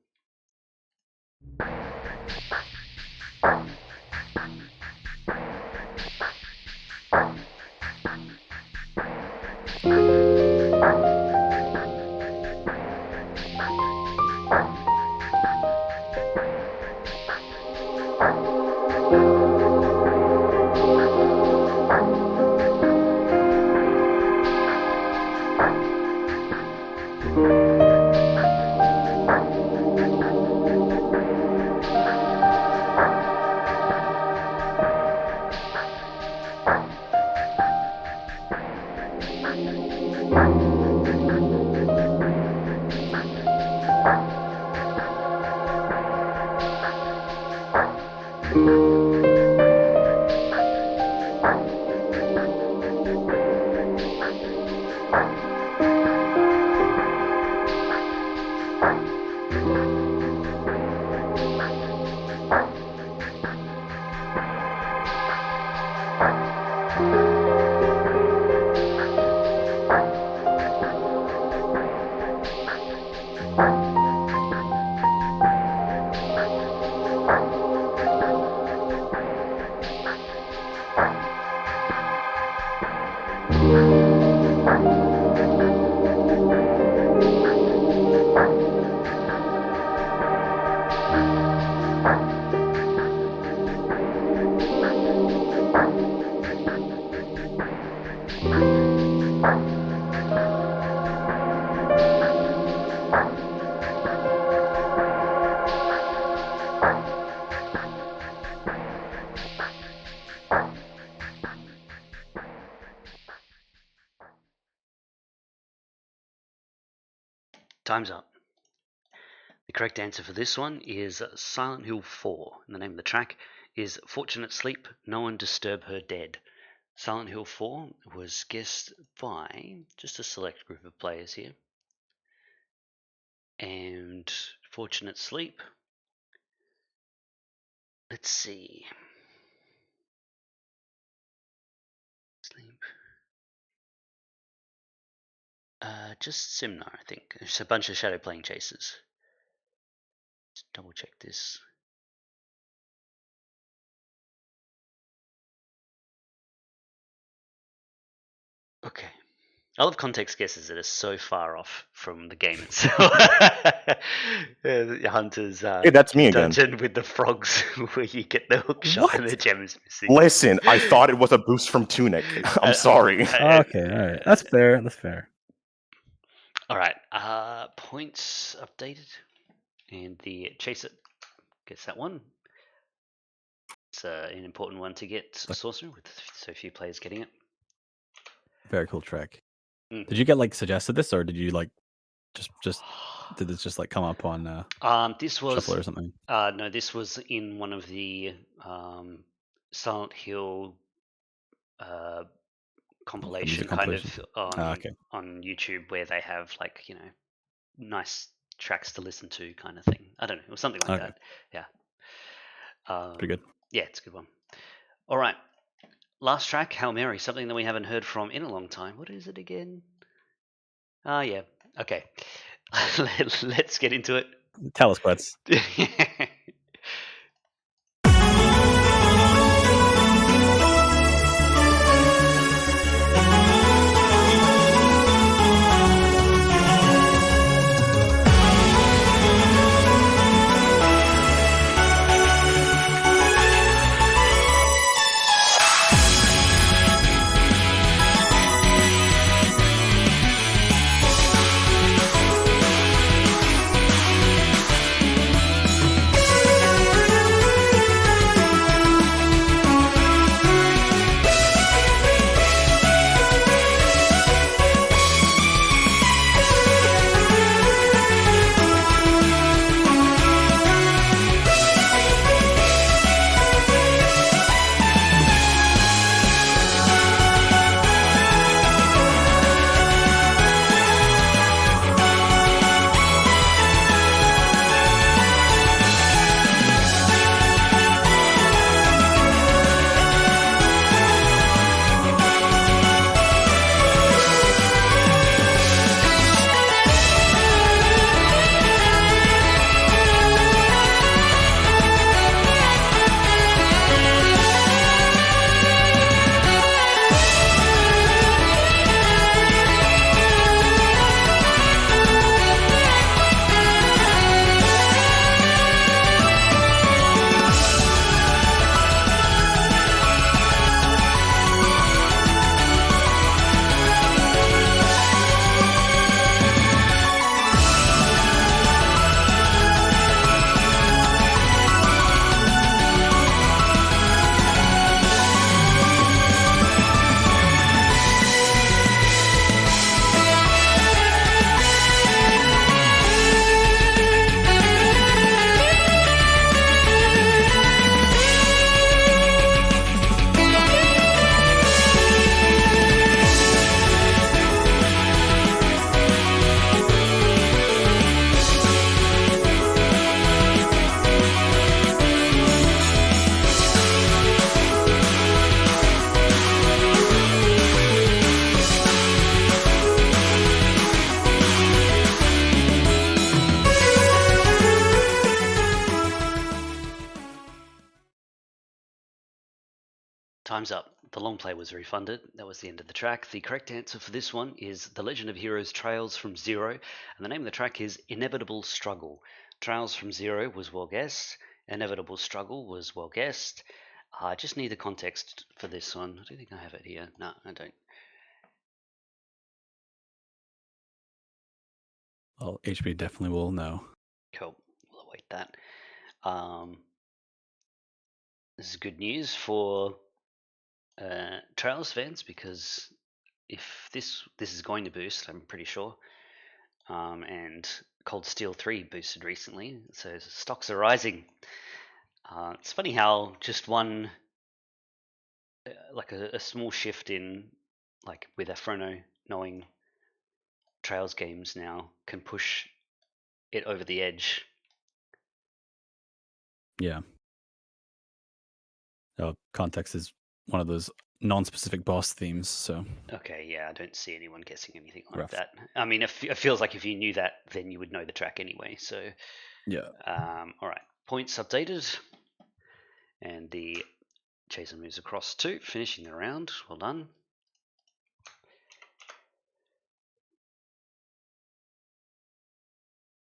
Time's up. The correct answer for this one is Silent Hill 4. And the name of the track is Fortunate Sleep, No One Disturb Her Dead. Silent Hill 4 was guessed by just a select group of players here. And Fortunate Sleep, let's see. Sleep. Just Simnar, I think. There's a bunch of Shadow Plane Chasers. Let's double check this. Okay. I love context guesses that are so far off from the game itself. Hunter's Hey, that's me again. dungeon with the frogs where you get the hook shot and What? the gem is missing. Listen, I thought it was a boost from Tunic. I'm sorry. Okay, all right. That's fair. That's fair. All right. Points updated. And the Chaser gets that one. It's an important one to get, Sorcerer, with so few players getting it. Very cool track. Mm. Did you get like suggested this, or did you like just did this just like come up on this was Shuffler or something? no, this was in one of the Silent Hill compilation kind compilation? of Okay. on YouTube, where they have like, you know, nice tracks to listen to kind of thing. I don't know, or something like Okay. that. Yeah. Pretty good. Yeah, it's a good one. All right. Last track, Hail Mary, something that we haven't heard from in a long time. What is it again? Yeah. Okay. Let's get into it. Tell us, Quets. Time's up. The long play was refunded. That was the end of the track. The correct answer for this one is The Legend of Heroes Trails from Zero, and the name of the track is Inevitable Struggle. Trails from Zero was well guessed. Inevitable Struggle was well guessed. I just need the context for this one. I don't think I have it here. No, I don't. Well, HB definitely will know. Cool. We'll await that. This is good news for Trails fans, because if this is going to boost, I'm pretty sure. And Cold Steel 3 boosted recently, so stocks are rising. It's funny how just one, like a small shift in, like with Afrono knowing Trails games now, can push it over the edge. Yeah. Context is one of those non-specific boss themes, so. Okay, yeah, I don't see anyone guessing anything like Rough. that. I mean, it feels like if you knew that, then you would know the track anyway. So, Yeah. All right, points updated, and the chaser moves across to finishing the round. Well done.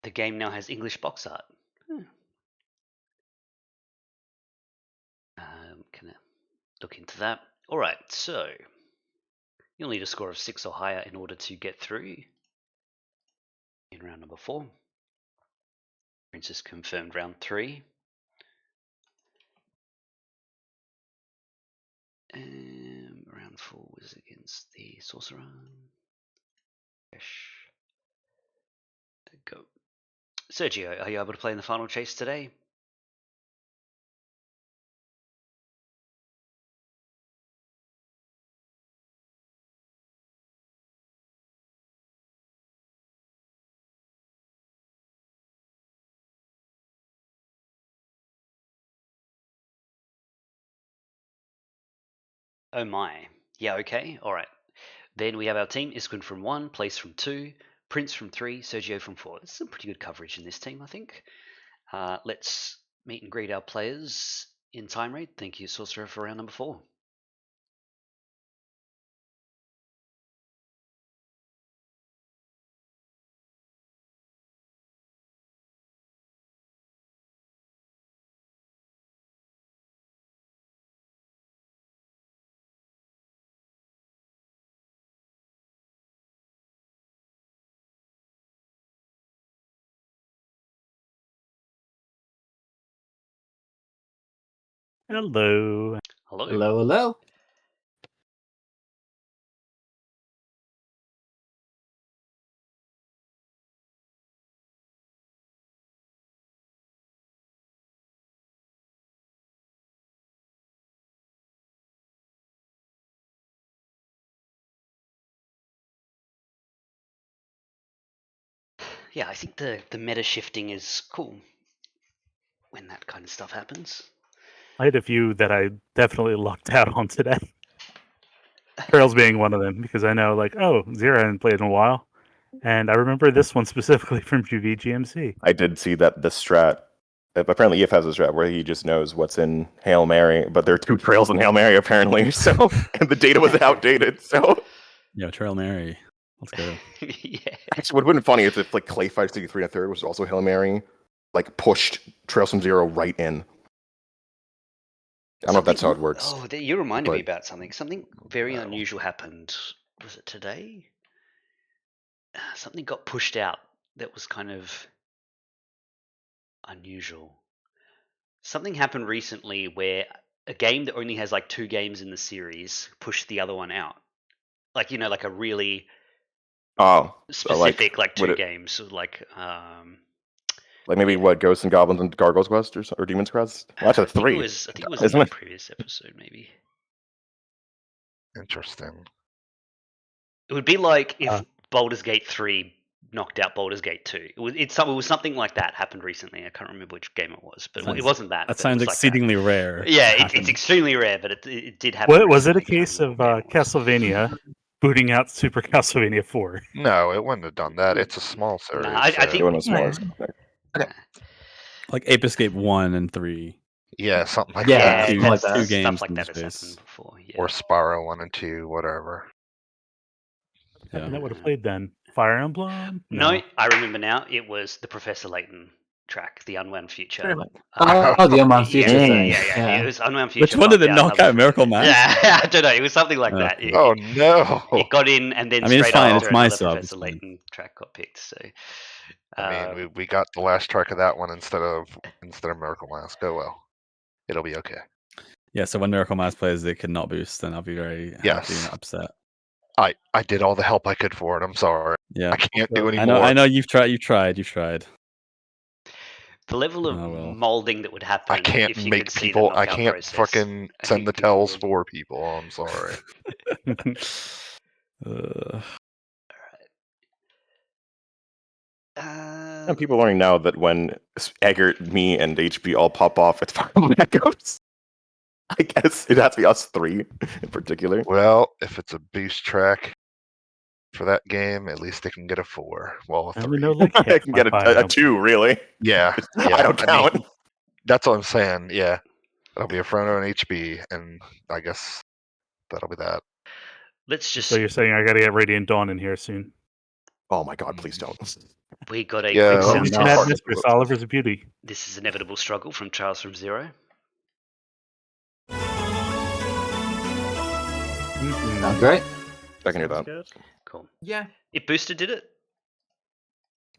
The game now has English box art. Can I look into that? All right, so you'll need a score of 6 or higher in order to get through in round number 4. Princess confirmed round 3. Round 4 was against the Sorcerer. Go. Sergio, are you able to play in the final chase today? Oh my. Yeah, okay. All right. Then we have our team. Isquin from 1, Place from 2, Prince from 3, Sergio from 4. This is some pretty good coverage in this team, I think. Let's meet and greet our players in time rate. Thank you, Sorcerer, for round number 4. Hello. Hello. Hello, hello. Yeah, I think the meta shifting is cool when that kind of stuff happens. I had a few that I definitely lucked out on today. Trails being one of them, because I know, like, oh, Zero hadn't played in a while. And I remember this one specifically from VGMC. I did see that the strat. Apparently, EF has a strat where he just knows what's in Hail Mary, but there are 2 trails in Hail Mary apparently. So, and the data was outdated. So, Yeah, Trail Mary. Let's go. Yeah. actually, what would have been funny is if like Clay 563 and a third was also Hail Mary, like pushed Trails from Zero right in. I don't know if that's how it works. Oh, you reminded me but- about something. Something very No. unusual happened. Was it today? Something got pushed out that was kind of unusual. Something happened recently where a game that only has like 2 games in the series pushed the other one out. Like, you know, like a really specific, like 2 games. Like maybe what Ghosts and Goblins and Gargoyles Quest or Demon's Quest? Well, that's a 3. I think it was Isn't in the it? previous episode, maybe. Interesting. It would be like if Baldur's Gate 3 knocked out Baldur's Gate 2. It was something like that happened recently. I can't remember which game it was, but it wasn't that. That but sounds it was exceedingly like rare. that. Yeah, it's extremely rare, but it did happen. What, was it a recently. case of Castlevania booting out Super Castlevania 4? No, it wouldn't have done that. It's a small series. I think It wasn't small. Like Ape Escape 1 and 3. Yeah, something like Yeah, that. something like that's that. Two stuff games like in that has space. happened before. Yeah. Or Spyro 1 and 2, whatever. Yeah. And that would have played then. Fire Emblem? No, I remember now. It was the Professor Layton track, the Unwound Future. Oh, the Unbound Yeah, Future yeah, thing. yeah. It was Unwound Which Future. one did bumped it out knock another out? Miracle Mass? Yeah, I don't know. It was something like that. Okay. Oh no! It got in, and then I mean, it's straight fine. after It's my another sub. Professor It's fine. Layton track got picked. So, I mean, we got the last track of that one instead of Miracle Mask. Oh well, it'll be okay. Yeah, so when Miracle Mass plays, it cannot boost, then I'll be very happy Yes. and upset. I did all the help I could for it. I'm sorry. Yeah, I can't do any I know. more. I know you've tried. You've tried. the level of Oh, well. molding that would happen I can't if you make could see people. the I knockout can't process. fucking I send the think people tells would- for people. I'm sorry. And people learning now that when Eggert, me, and HB all pop off, it's Fire Emblem Echoes. I guess it has to be us three in particular. Well, if it's a boost track for that game, at least they can get a 4. Well, a I 3. know, like, I half can my get Fire a Emblem. 2, really. Yeah, I don't count. mean, that's what I'm saying. Yeah, that'll be a front on HB, and I guess that'll be that. Let's just. So you're saying I gotta get Radiant Dawn in here soon? Oh my god, please don't. We got a Yeah, quick oh, sense no. Mad test. Mistress, Oliver's a beauty. This is inevitable struggle from Charles from Zero. Sounds great. I can hear that. Good. Cool. Yeah. It boosted, did it?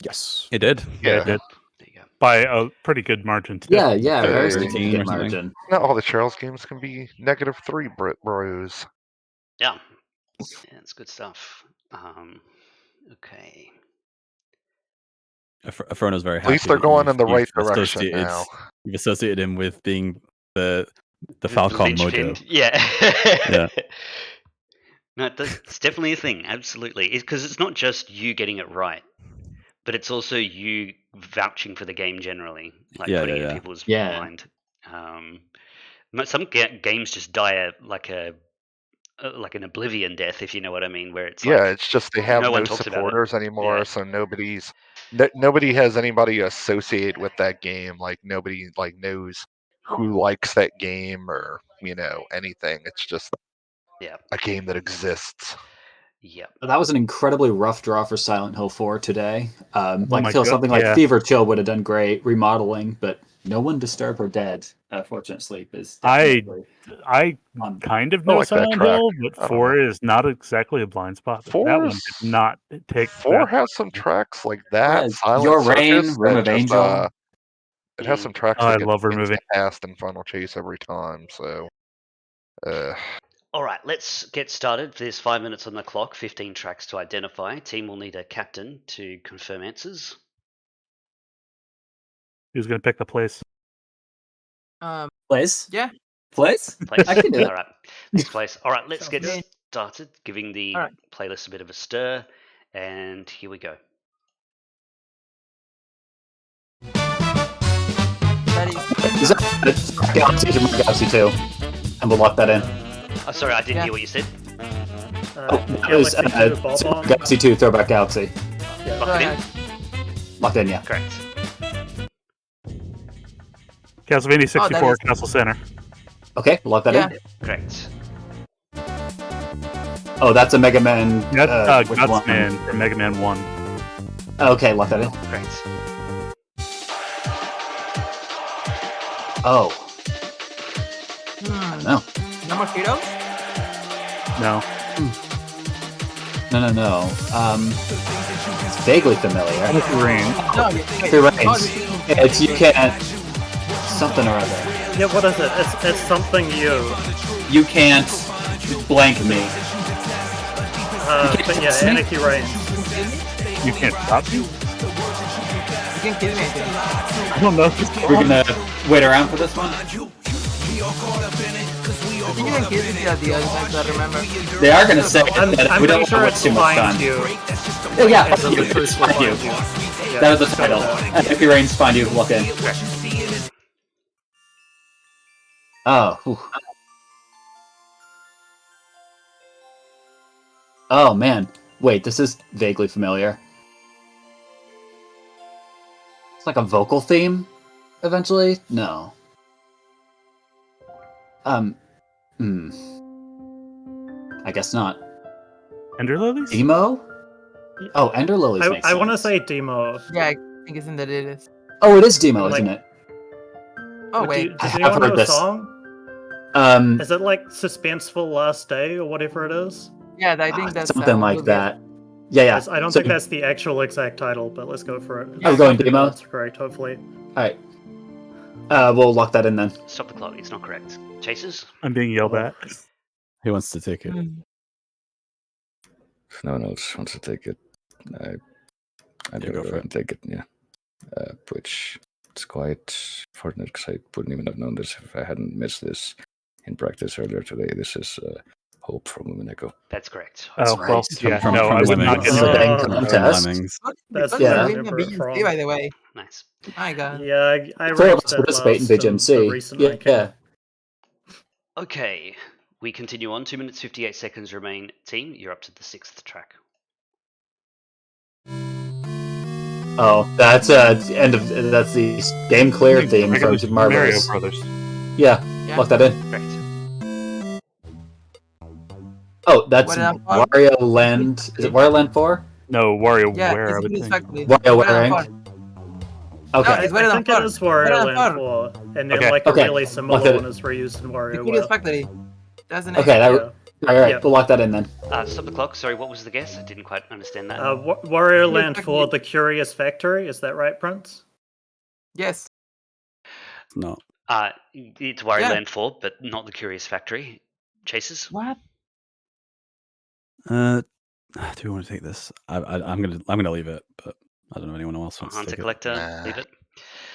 Yes. It did. Yeah, Yeah. it did. There you go. By a pretty good margin, too. Yeah, very Thirteen significant or something. margin. Not all the Charles games can be -3, bros. Yeah. Yeah, it's good stuff. Okay. Afrona's very At happy. least they're that going in you've- the right you've direction associated- now. You've associated him with being the The Falcon linchpin. mojo. Yeah. Yeah. No, it's definitely a thing. Absolutely. Because it's not just you getting it right, but it's also you vouching for the game generally, like Yeah, putting yeah, it in yeah. people's Yeah. mind. Some games just die like an oblivion death, if you know what I mean, where it's Yeah, like it's just they have no no, one talks about it. supporters anymore, Yeah. so nobody has anybody associate with that game. Like nobody knows who likes that game or anything. It's just Yeah. a game that exists. Yep. That was an incredibly rough draw for Silent Hill 4 today. I my feel God, something like yeah. Fever Chill would have done great remodeling, but No One Disturbed or Dead, Fortunate Sleep is definitely I on. kind of I know like that Silent track. Hill, I but don't 4 is not exactly a blind spot. But that one Four's- did not take 4 that. has some tracks like that. Yeah, Silent Your Circus, Reign, that Room of just, Angel. it has some tracks Oh, I that get love Room of passed in Final Chase every time. So, All right, let's get started. There's 5 minutes on the clock, 15 tracks to identify. Team will need a captain to confirm answers. Who's going to pick the place? Place? Yeah. Place? Place. I can do it. All right, next place. All right, let's Sounds get good. started, giving the All right. playlist a bit of a stir. And here we go. That is. Is that Galaxy to Galaxy 2? And we'll lock that in. Oh, sorry, I didn't Yeah. hear what you said. That was Galaxy 2 Ball Bomb. Galaxy 2 Throwback Galaxy. Go Locked in? ahead. Locked in, yeah. Correct. Castlevania 64, is- Castle Center. Okay, we'll lock that Yeah. in. Correct. Oh, that's a Mega Man. That's which one? Gutsman from Mega Man 1. Okay, lock that in. Correct. Oh, Hmm. no. No more Cheetos? No. No. It's vaguely familiar. Energy Rain. No, Three Reigns. Yeah, it's you can't. Something or other. Yeah, what is it? It's something you. You can't blank me. But yeah, Anarchy Reigns. You can't stop me? You can't give me anything. I don't know. We're gonna wait around for this one. I think you can give me the idea, I remember. They are gonna say I'm that we pretty don't sure want it's to waste too much Find time. You. Oh yeah, As in the it's truth will Find You. find you. That was the title. If your Reigns Find You, look in. Oh. Whew. Oh man. Wait, this is vaguely familiar. It's like a vocal theme, eventually? No. I guess not. Ender Lilies? Demo? Oh, Ender Lilies makes I want to sense. say demo. Yeah, I think it's in that it is. Oh, it is Demo, Like- isn't it? Oh, But wait. I Does have anyone know heard a this. song? Um, Is it like Suspenseful Last Day or whatever it is? Yeah, I think that's something like Lugia. that. Yeah. I don't So- think that's the actual exact title, but let's go for it. Are we going demo? That's correct, hopefully. Alright. We'll lock that in then. Stop the clock. It's not correct. Chasers? I'm being yelled at. Who wants to take it? Mm. If no one else wants to take it, I Yeah, go for it. and take it. Yeah, which it's quite fortunate because I wouldn't even have known this if I hadn't missed this in practice earlier today. This is Hope from Lumineco. That's correct. Oh, right. well, yeah, From- no, from I would not Lemmings. get Oh. that. From From Test. Lemmings. That's Yeah. where I remember it from. by the way. Nice. My God. Yeah, I Three of raised us that participate in last, VGMC. the recent ranking. Yeah. Okay, we continue on. 2 minutes 58 seconds remain. Team, you're up to the 6th track. Oh, that's that's the game clear theme from Super Mario Mario Bros. Brothers. Yeah, Yeah. lock that in. Correct. Oh, that's What else? Wario Land. Is it Wario Land 4? No, WarioWare, Yeah, I would it's think. Factory. WarioWare What Inc. No, Okay. it's I Wario think Land it is 4. Wario Wario Land Land 4, and then Okay. like a Okay. really similar Lock it- one is reused in The Wario Curious World. Factory. That's the name. Okay, Yeah. alright, Yeah. we'll lock that in then. Stop the clock. Sorry, what was the guess? I didn't quite understand that. Wario Land 4, The Curious Factory, is that right, Prince? Yes. No. It's Wario Yeah. Land 4, but not the Curious Factory. Chasers? What? Do we want to take this? I'm gonna leave it, but I don't know if anyone else wants to Hunter take it. Collector, Nah. leave it.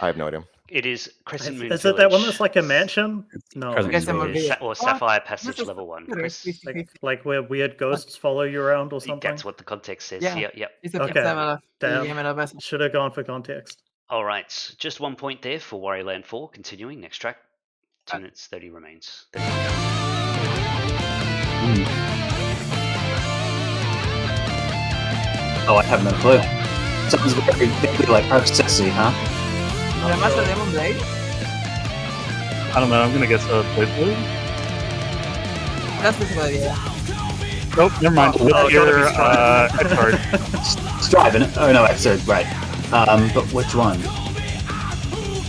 I have no idea. It is Crescent Moon Is it that one Village. that's like a mansion? No. Crescent Guess I'm Moon a Village. bit- Or What? Sapphire Passage This is- Level 1. It's Chris? Like where weird ghosts follow you around or something? That's what the context says. Yeah. Yep. It's a Okay. similar Damn. game and a best. Should have gone for context. All right, just 1 point there for Wario Land 4. Continuing, next track. 2 minutes 30 remains. 30 Oh, I have no clue. Sounds very vaguely like Arc Sexy, huh? The Master Demon Blade? I don't know, I'm gonna guess a Blade Blue? That's the good idea. Nope, never mind. Oh, With gotta your be Strive. X card. Strive, innit? Oh no, Xrd, right. But which one?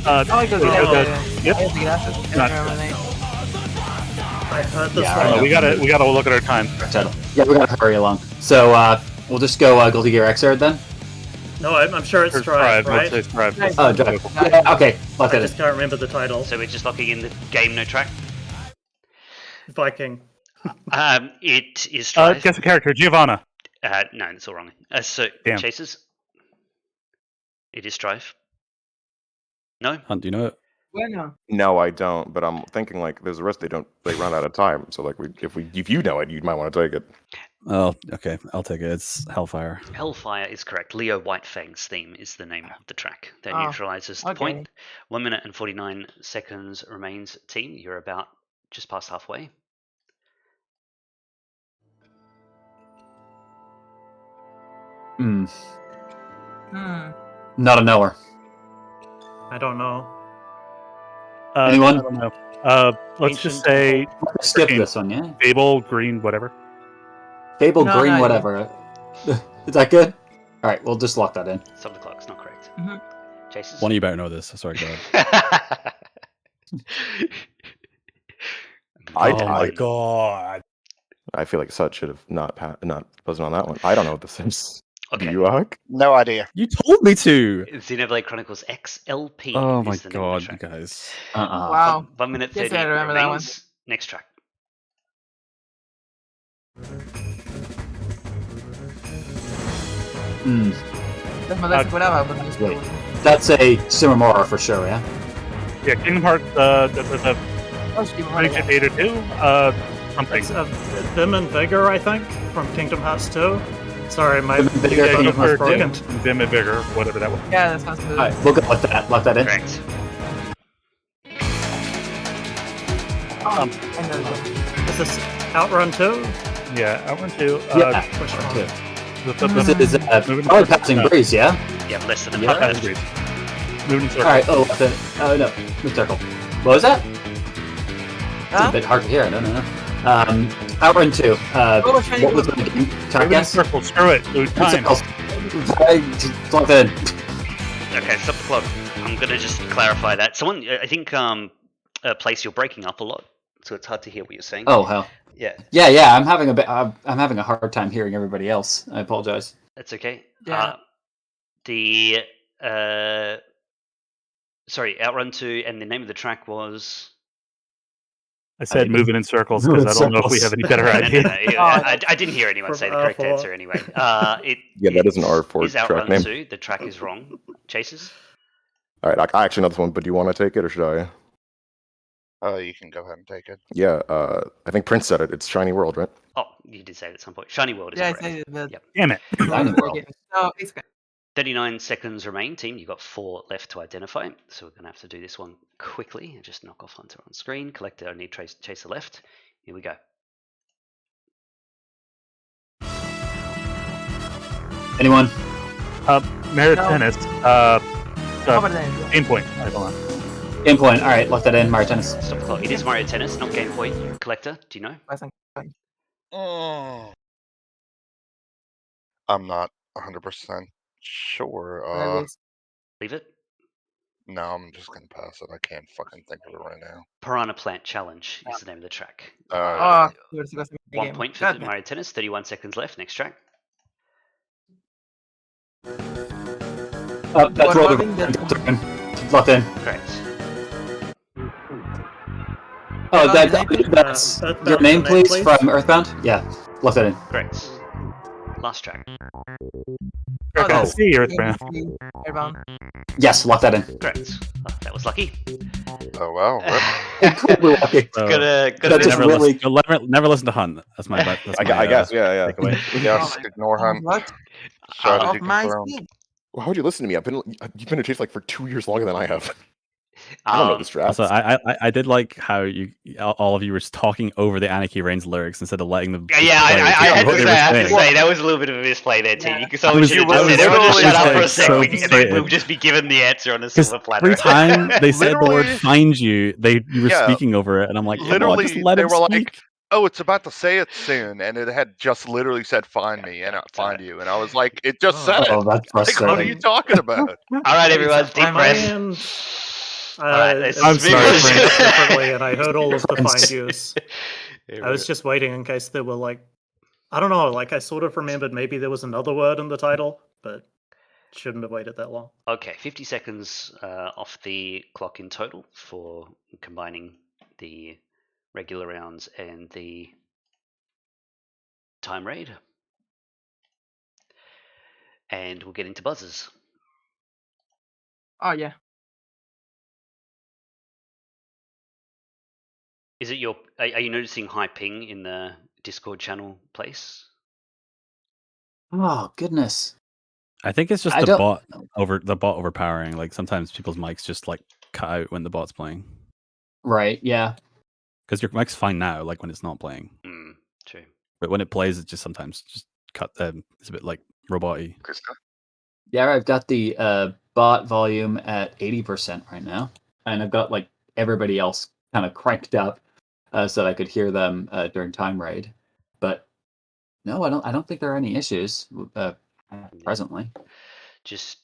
Oh, I go Yep. I think that's it. I Not- don't remember the name. I heard this Yeah, one. I know. We gotta look at our time. Title. Yeah, we gotta hurry along. So, we'll just go Guilty Gear Xrd then? No, I'm sure it's Or Strive, Let's right? say Strive. Nice. Oh, Drive. Yeah, okay, lock I that in. just can't remember the title. So we're just locking in the game, no track. Viking. It is Strive. Guess a character, Giovanna. No, that's all wrong. So, Damn. Chasers? It is Strive. No? Hunt, do you know it? Bueno. No, I don't. But I'm thinking like there's the rest. They run out of time. So like if you know it, you might want to take it. Oh, okay. I'll take it. It's Hellfire. Hellfire is correct. Leo Whitefang's theme is the name of the track. That Oh, neutralizes the okay. point. 1 minute and 49 seconds remains. Team, you're about just past halfway. Hmm. Hmm. Not a knower. I don't know. Anyone? I don't know. Let's just say Skip Green. this one, yeah? Fable, Green, whatever. Fable, No, green, no, whatever. Is that good? Alright, we'll just lock that in. Stop the clock. It's not correct. Mhm. Chasers? One of you better know this. Sorry, go ahead. Oh my god. I feel like Sut should have not wasn't on that one. I don't know what this is. Okay. Do you, Huck? No idea. You told me to. Xenoblade Chronicles XLP. Oh my is the name of god, the you track. guys. Wow. 1 minute Yes, 30 I remember that one. remains. Next track. Hmm. That's my last whatever, but it's Wait. cool. That's a Simamora for sure, yeah? Yeah, Kingdom Hearts, the Oh, Steve, Running yeah. 8 or 2, something. It's Vim and Vigor, I think, from Kingdom Hearts 2. Sorry, my Vim and Vigor Yeah, from you phone was heard broken. Vim and Vigor, whatever that was. Yeah, that sounds good. Alright, we'll go with that. Lock that in. Correct. I know that. Is this Outrun 2? Yeah, Outrun 2. Yeah. Which one? Okay. The This is Moving probably forward. Passing No. Breeze, yeah? Yeah, less than a Yeah. minute. Agreed. Moving circle. Alright, oh, no. Move circle. What was that? It's a bit hard to hear. I don't know. Outrun 2. What was the game? Can I Move in guess? circle. Screw it. Lose time. Plug that in. Okay, stop the clock. I'm gonna just clarify that. Someone, I think, Place, you're breaking up a lot, so it's hard to hear what you're saying. Oh hell. Yeah. Yeah. I'm having a hard time hearing everybody else. I apologize. That's okay. Yeah. Sorry, Outrun 2, and the name of the track was. I said moving in circles because I don't know if we have any better No, idea. I didn't hear anyone say the correct R4. answer anyway. Yeah, that is an R4 is track Outrun name. 2. The track is wrong. Chasers? All right, I actually know this one, but do you want to take it or should I? You can go ahead and take it. Yeah, I think Prince said it. It's Shiny World, right? Oh, you did say it at some point. Shiny World is Yeah, I correct. said it, but Yep. Damn it. Shiny World. no, it's good. 39 seconds remain, team. You've got 4 left to identify. So we're going to have to do this one quickly and just knock off Hunter on screen. Collector, only Chaser left. Here we go. Anyone? Merit No. Tennis. How about that? Game point. Hold on. Game point. All right, lock that in. Mario Tennis. Stop the clock. It is Mario Tennis, not Game Point. Collector, do you know? I think. I'm not 100% sure. Leave it. No, I'm just gonna pass it. I can't fucking think of it right now. Piranha Plant Challenge is the name of the track. Oh, you're supposed to be 1 game. point for God, Mario Tennis. 31 seconds left. Next track. That's What what building locked in. Correct. Oh, that's Earthbound your name, the name, please, please. from Earthbound. Yeah, lock that in. Correct. Last track. Correct. that's See you, Earthbound. Earthbound. Yes, lock that in. Correct. Oh, that was lucky. Oh wow. Incredibly lucky. So, Gotta That's just never, really- never listen to Hunt. That's my. That's I my, guess, yeah. takeaway. Yes, Oh, ignore Hunt. What? Strategy Of my confirmed. speed. Well, how would you listen to me? You've been a Chase like for 2 years longer than I have. I don't know the strats. Also, I did like how all of you were just talking over the Anarchy Reigns lyrics instead of letting them. Yeah, just I play had what to they say, were I have to saying. say, that was a little bit of a misplay there, team. Yeah. Someone was- should have I just was said, everyone just literally shut up for a like so second, and then frustrated. we'll just be given the answer on a Because silver platter. every time they said the word Literally- "find you," you were Yeah. speaking over it, and I'm like, come on, Literally, just let they him were speak. like, "Oh, it's about to say it soon," and it had just literally said "find me" and "find you," and I was like, "It just said Oh, it." that's Like, what are you frustrating. talking about? All right, everyone, deep I'm breath. And Alright, let's I'm move sorry, on. Frank. differently, and I heard all of the Friends. find yous. Here I we was go. just waiting in case there were like, I don't know, like I sort of remembered maybe there was another word in the title, but shouldn't have waited that long. Okay, 50 seconds off the clock in total for combining the regular rounds and the time raid. And we'll get into buzzers. Oh yeah. Is it are you noticing high ping in the Discord channel place? Oh goodness. I think it's just I the don't- bot overpowering. Like sometimes people's mics just like cut out when the bot's playing. Right. Yeah. Because your mic's fine now, like when it's not playing. True. But when it plays, it just sometimes just cut. It's a bit like robot-y. Yeah. I've got the bot volume at 80% right now, and I've got like everybody else kind of cranked up so that I could hear them during time raid. But no, I don't think there are any issues presently. Just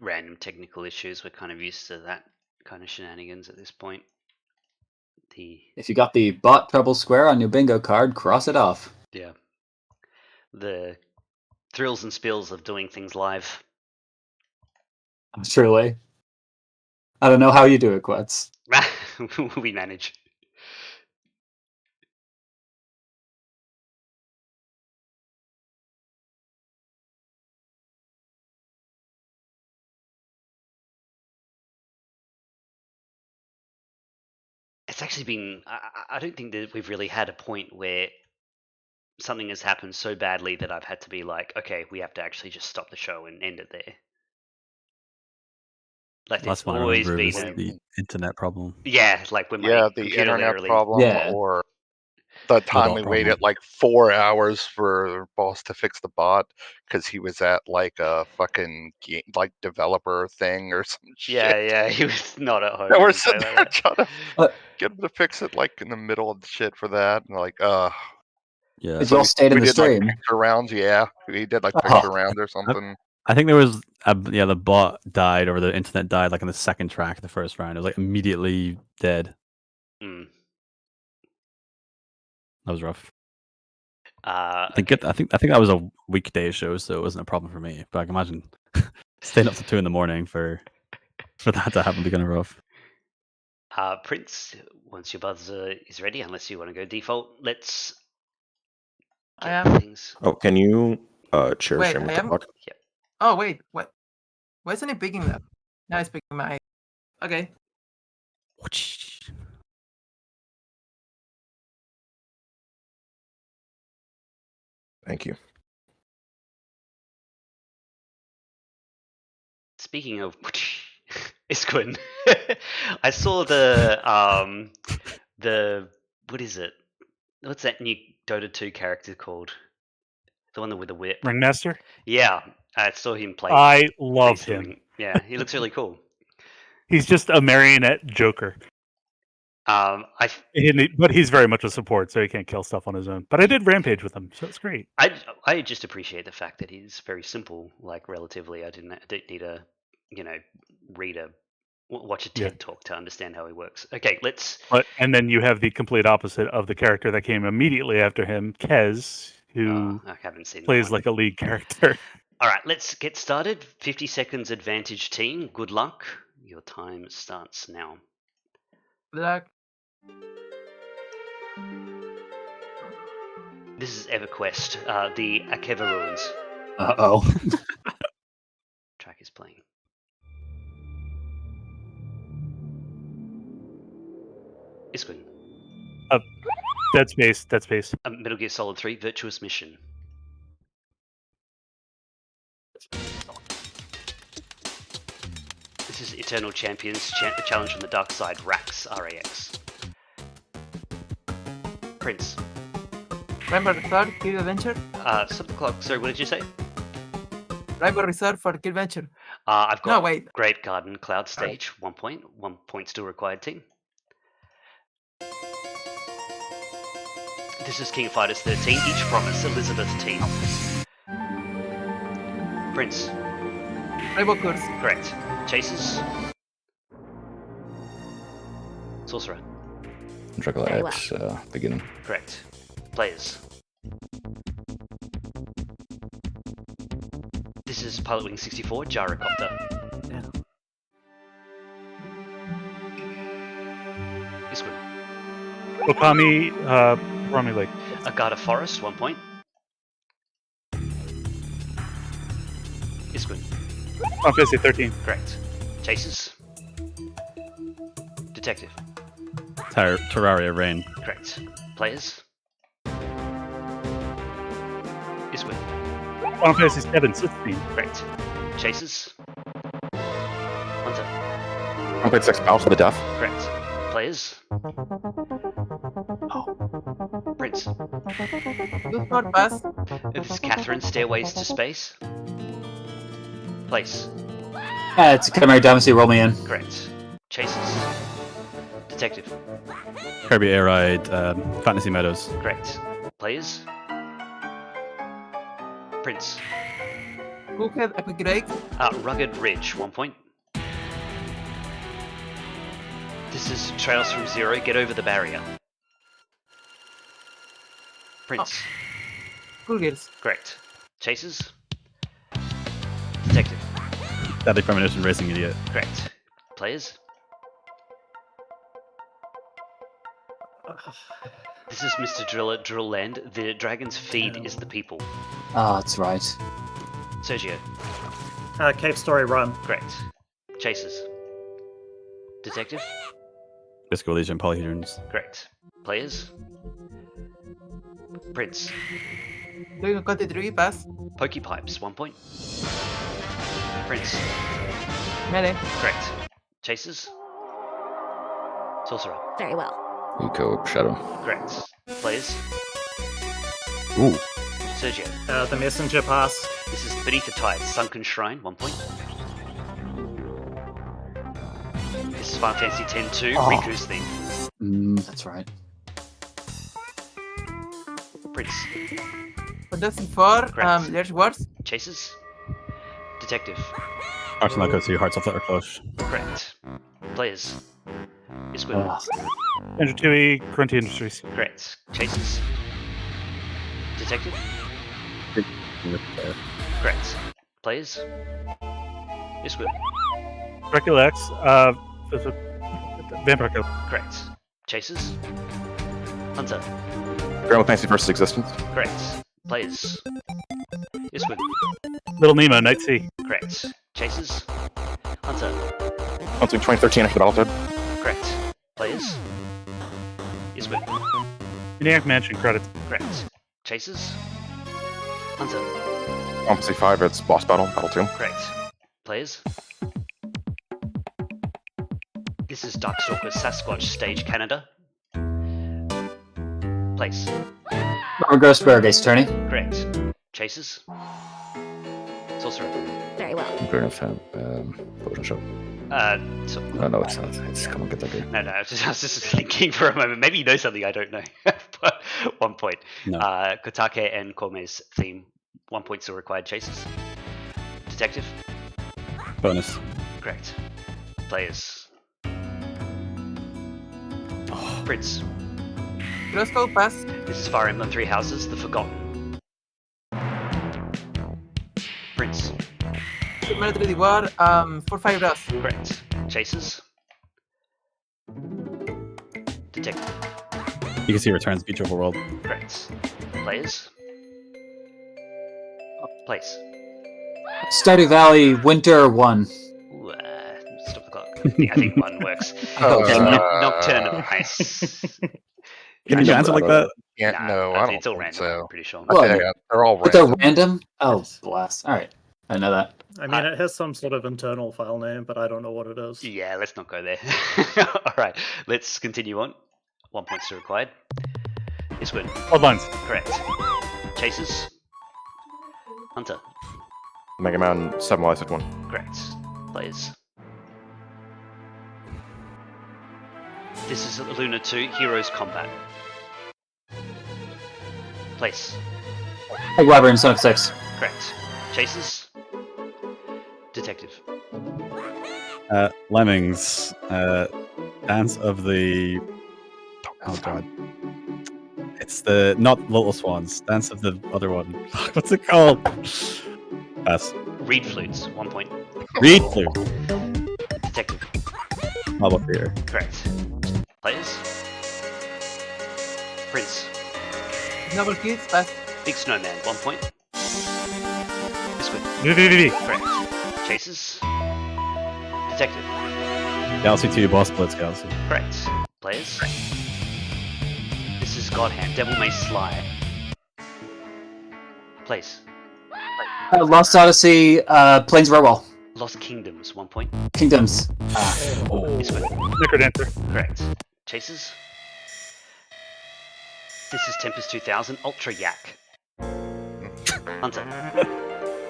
random technical issues. We're kind of used to that kind of shenanigans at this point. If you got the bot treble square on your bingo card, cross it off. Yeah. The thrills and spills of doing things live. Truly. I don't know how you do it, Quetz. We manage. It's actually been. I don't think that we've really had a point where something has happened so badly that I've had to be like, okay, we have to actually just stop the show and end it there. Like Last it's one I always remember been was the internet problem. yeah, like when my Yeah, the computer internet literally problem, Yeah. or the time bot we problem. waited like 4 hours for boss to fix the bot because he was at like a fucking game, like developer thing or some Yeah, shit. yeah, he was not at home. And we're or something sitting like there that. trying to get him to fix it like in the middle of the shit for that, and like, Yeah. Did y'all stayed in we the did like stream? picture rounds. Yeah, we did like Oh. picture rounds or something. I think there was the bot died or the internet died like on the second track of the first round. It was like immediately dead. Mm. That was rough. Okay. I think that was a weekday show, so it wasn't a problem for me. But I can imagine staying up to 2 a.m. for that to happen would be kind of rough. Prince, once your buzzer is ready, unless you want to go default, let's I get am. things. Oh, can you share Wait, stream with I the am? clock? Oh, wait, what? Why isn't it picking that? Now it's picking my. Okay. Thank you. Speaking of, it's good. I saw the what is it? What's that new Dota 2 character called? The one with the whip. Ringmaster. Yeah, I saw him play. I love recently. him. Yeah, he looks really cool. He's just a marionette Joker. But he's very much a support, so he can't kill stuff on his own. But I did rampage with him, so it's great. I just appreciate the fact that he's very simple, like relatively. I didn't need a watch a TED talk to understand how he works. Okay, let's. And then you have the complete opposite of the character that came immediately after him, Kez, who I haven't seen plays like a lead character. All right, let's get started. 50 seconds advantage team. Good luck. Your time starts now. Good luck. This is EverQuest, the Akeva ruins. Uh-oh. Track is playing. Isquin. Dead Space. Metal Gear Solid 3, Virtuous Mission. This is Eternal Champions, Challenge from the Dark Side, Rax, RAX. Prince. Rainbow Reserve, Kill Adventure. Stop the clock. Sorry, what did you say? Rainbow Reserve for Kill Adventure. I've got No, wait. Grape Garden Cloud Stage, 1 point. 1 point still required, team. This is King of Fighters 13, Each Promise, Elizabeth team. Prince. Rainbow Curse. Correct. Chasers. Sorcerer. Dracula X, beginning. Correct. Players. This is Pilot Wing 64, Gyrocopter. Yeah. Isquin. Okami Lake. Agata Forest, 1 point. Isquin. Final Fantasy 13. Correct. Chasers. Detective. Terraria Rain. Correct. Players. Isquin. Final Fantasy 7, 16. Correct. Chasers. Hunter. I played 6 Battle for the Deaf. Correct. Players. Prince. Good for pass. This is Catherine, Stairways to Space. Place. It's Chimera Dynasty, roll me in. Correct. Chasers. Detective. Kirby Air Ride, Fantasy Meadows. Correct. Players. Prince. Cookhead, Epic Drake. Rugged Ridge, 1 point. This is Trails from Zero, Get Over the Barrier. Prince. Cool Gears. Correct. Chasers. Detective. Deadly Premonition Racing Idiot. Correct. Players. This is Mr. Driller, Drill Land. The dragon's feed is the people. Ah, that's right. Sergio. Cave Story Run. Correct. Chasers. Detective. Disco Elysium Polyhedrons. Correct. Players. Prince. Doing a Conti 3 pass. Pokey Pipes, 1 point. Prince. Melee. Correct. Chasers. Sorcerer. Very well. Eco Shadow. Correct. Players. Ooh. Sergio. The messenger pass. This is Beneath the Tide, Sunken Shrine, 1 point. This is Final Fantasy X-2, Riku's theme. That's right. Prince. Fantasy 4, Correct. there's words. Chases. Detective. Hearts not go to Hearts of Flutter Close. Correct. Players. Isquin. Enter 2E, Corinthian Industries. Correct. Chases. Detective. Correct. Players. Isquin. Dracula X, Vampire Kill. Correct. Chases. Hunter. Final Fantasy versus Existence. Correct. Players. Isquin. Little Nemo, Night Sea. Correct. Chases. Hunter. Something 2013 after Adulthood. Correct. Players. Isquin. Maniac Mansion, credits. Correct. Chases. Hunter. Final Fantasy 5, it's Boss Battle, Battle 2. Correct. Players. This is Darkstalker Sasquatch Stage Canada. Place. Ghostberg, Ace Attorney. Correct. Chases. Sorcerer. Very well. Fair enough. Photoshop. So, No, it's not. It's come on, get that game. no, I was just thinking for a moment. Maybe you know something I don't know. But 1 point. No. Kotake and Kome's theme. 1 point still required. Chases. Detective. Bonus. Correct. Players. Prince. Crosscode pass. This is Fire Emblem Three Houses, The Forgotten. Prince. Military War, 4-5 Ross. Correct. Chases. Detective. You can see returns Beach Overworld. Correct. Players. Place. Stardew Valley, Winter 1. Ooh, stop the clock. I think 1 works. Nocturne of Ice. Can you answer like that? Yeah, Nah, no, I I think don't it's all think random. so. I'm pretty sure. Well, Yeah, they're all But they're random. random? Oh, blast. Alright. I know that. I mean, it has some sort of internal file name, but I don't know what it is. Yeah, let's not go there. All right, let's continue on. 1 point still required. Isquin. Bloodlines. Correct. Chases. Hunter. Mega Man 7 Licensed 1. Correct. Players. This is Luna 2 Heroes Combat. Place. Hey, Wyvern, Sonic 6. Correct. Chases. Detective. Lemmings. Dance of the. Oh god. It's the not Little Swans. Dance of the other one. What's it called? Pass. Reed Flutes. 1 point. Reed Flute. Detective. Marble Theater. Correct. Players. Prince. Noble Kids, pass. Big Snowman. 1 point. Biscuit. VVVV. Correct. Chases. Detective. Galaxy 2 Boss Blitz Galaxy. Correct. Players. This is Godhand. Devil May Sly. Place. Lost Odyssey, Plains Rowell. Lost Kingdoms. 1 point. Kingdoms. Biscuit. Necrodancer. Correct. Chases. This is Tempest 2000. Ultra Yak. Hunter.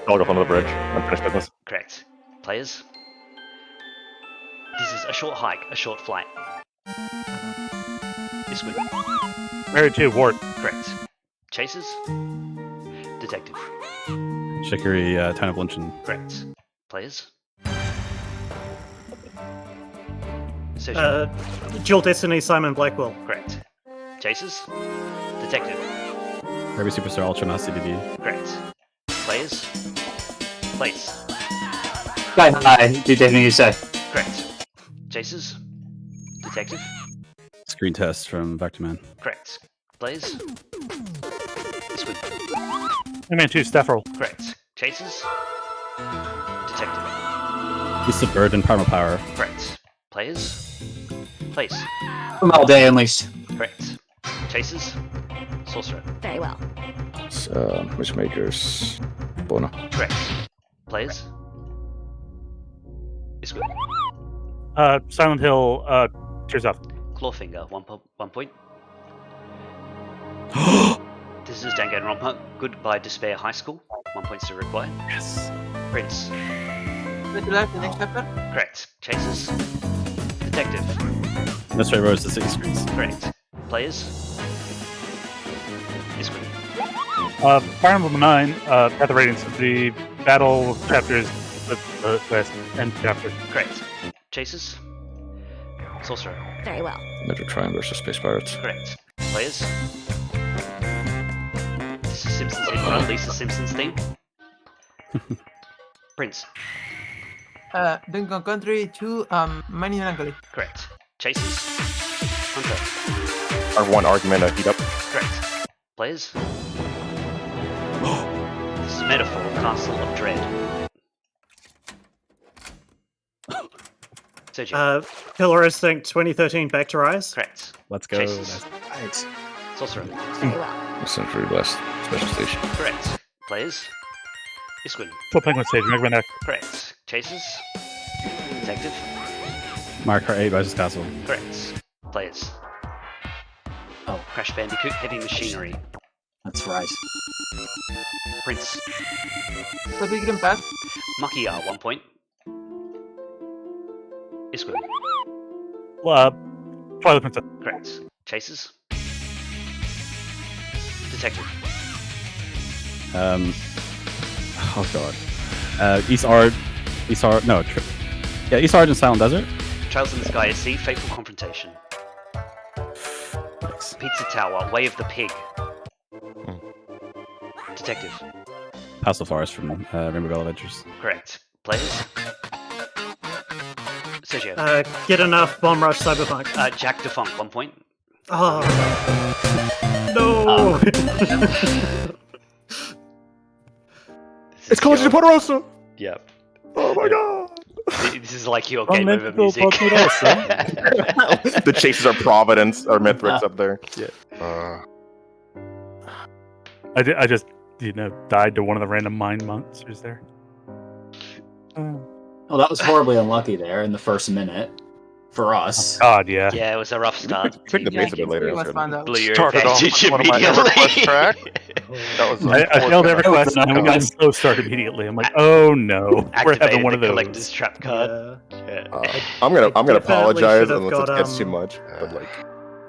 I'll go under the bridge. Unfinished business. Correct. Players. This is A Short Hike, A Short Flight. Biscuit. Married to Ward. Correct. Chases. Detective. Chicory, Town of Luncheon. Correct. Players. Dual Destiny, Simon Blackwell. Correct. Chases. Detective. Kirby Superstar Ultra Master DB. Correct. Players. Place. Sky High, do anything you say. Correct. Chases. Detective. Screen Test from Back to Man. Correct. Players. Biscuit. Man 2 Staff Roll. Correct. Chases. Detective. Beast of Burden, Primal Power. Correct. Players. Place. From All Day Unleashed. Correct. Chases. Sorcerer. Very well. It's Wishmakers. Bono. Correct. Players. Biscuit. Silent Hill, Tears Off. Clawfinger. 1 point. This is Danganronpa. Goodbye Despair High School. 1 point still required. Yes. Prince. Wait, left the next chapter? Correct. Chasers. Detective. Mystery Road to City Streets. Correct. Players. This one. Fire Emblem 9, Path of Radiance, the battle chapters with the end chapter. Correct. Chasers. Sorcerer. Very well. Metro Prime versus Space Pirates. Correct. Players. This is Simpsons theme, not Lisa Simpson's theme. Prince. Dungeon Country 2, Mining Melancholy. Correct. Chasers. Hunter. Our one argument, heat up. Correct. Players. This is Metaphor, Castle of Dread. Sergio. Killer Instinct 2013 Back to Rise. Correct. Let's go. Chasers. Nice. Sorcerer. Very well. Century Blast Special Station. Correct. Players. Isquin. Full Penguin Stage, Mega Man X. Correct. Chasers. Detective. Mario Kart 8 Rises Castle. Correct. Players. Oh. Crash Bandicoot, Heavy Machinery. That's right. Prince. Forbidden Path. Makia, 1 point. Isquin. Twilight Princess. Correct. Chasers. Detective. Oh god. East Ard no. East Ard and Silent Desert. Trails in the Sky at Sea, Fateful Confrontation. Thanks. Pizza Tower, Way of the Pig. Detective. House of Forest from Rainbow Bell Adventures. Correct. Players. Sergio. Get Enough, Bomb Rush, Cyberpunk. Jack Defunct, 1 point. Oh. No! It's College of Ponderosa! Yep. Oh my god! This is like your game over music. The Chasers are Providence, or Mithrix up there. Yeah. I just, died to one of the random mine monsters there. Well, that was horribly unlucky there in the first minute for us. God, yeah. Yeah, it was a rough start. Pick the base a bit later. It was fun though. Blew your Started off advantage with one of my immediately. EverQuest track. That was I failed every unfortunate. quest, and we got a slow start immediately. I'm like, oh no, we're Activated having one of the those. collector's trap card. Yeah. Yeah. I'm gonna definitely apologize should have unless it got, gets too much. But like,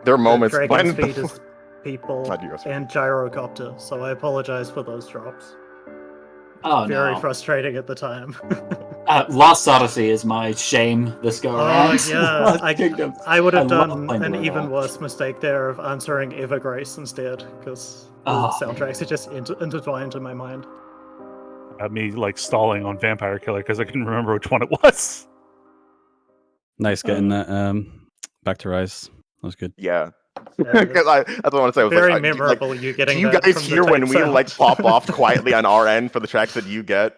there are moments Dragon's when Feet is people I do go through. and Gyrocopter, so I apologize for those drops. Oh Very no. frustrating at the time. Lost Odyssey is my shame this go around. Oh yeah, I would have I love done playing an the even robot. worse mistake there of answering Evergrace instead, because the Oh. soundtracks are just intertwined in my mind. Me like stalling on Vampire Killer because I couldn't remember which one it was. Nice getting that Back to Rise. That was good. Yeah. Yeah, Because that's what I want to say. I was very like, memorable. You getting do you that guys from the hear when tape we sound. like pop off quietly on our end for the tracks that you get?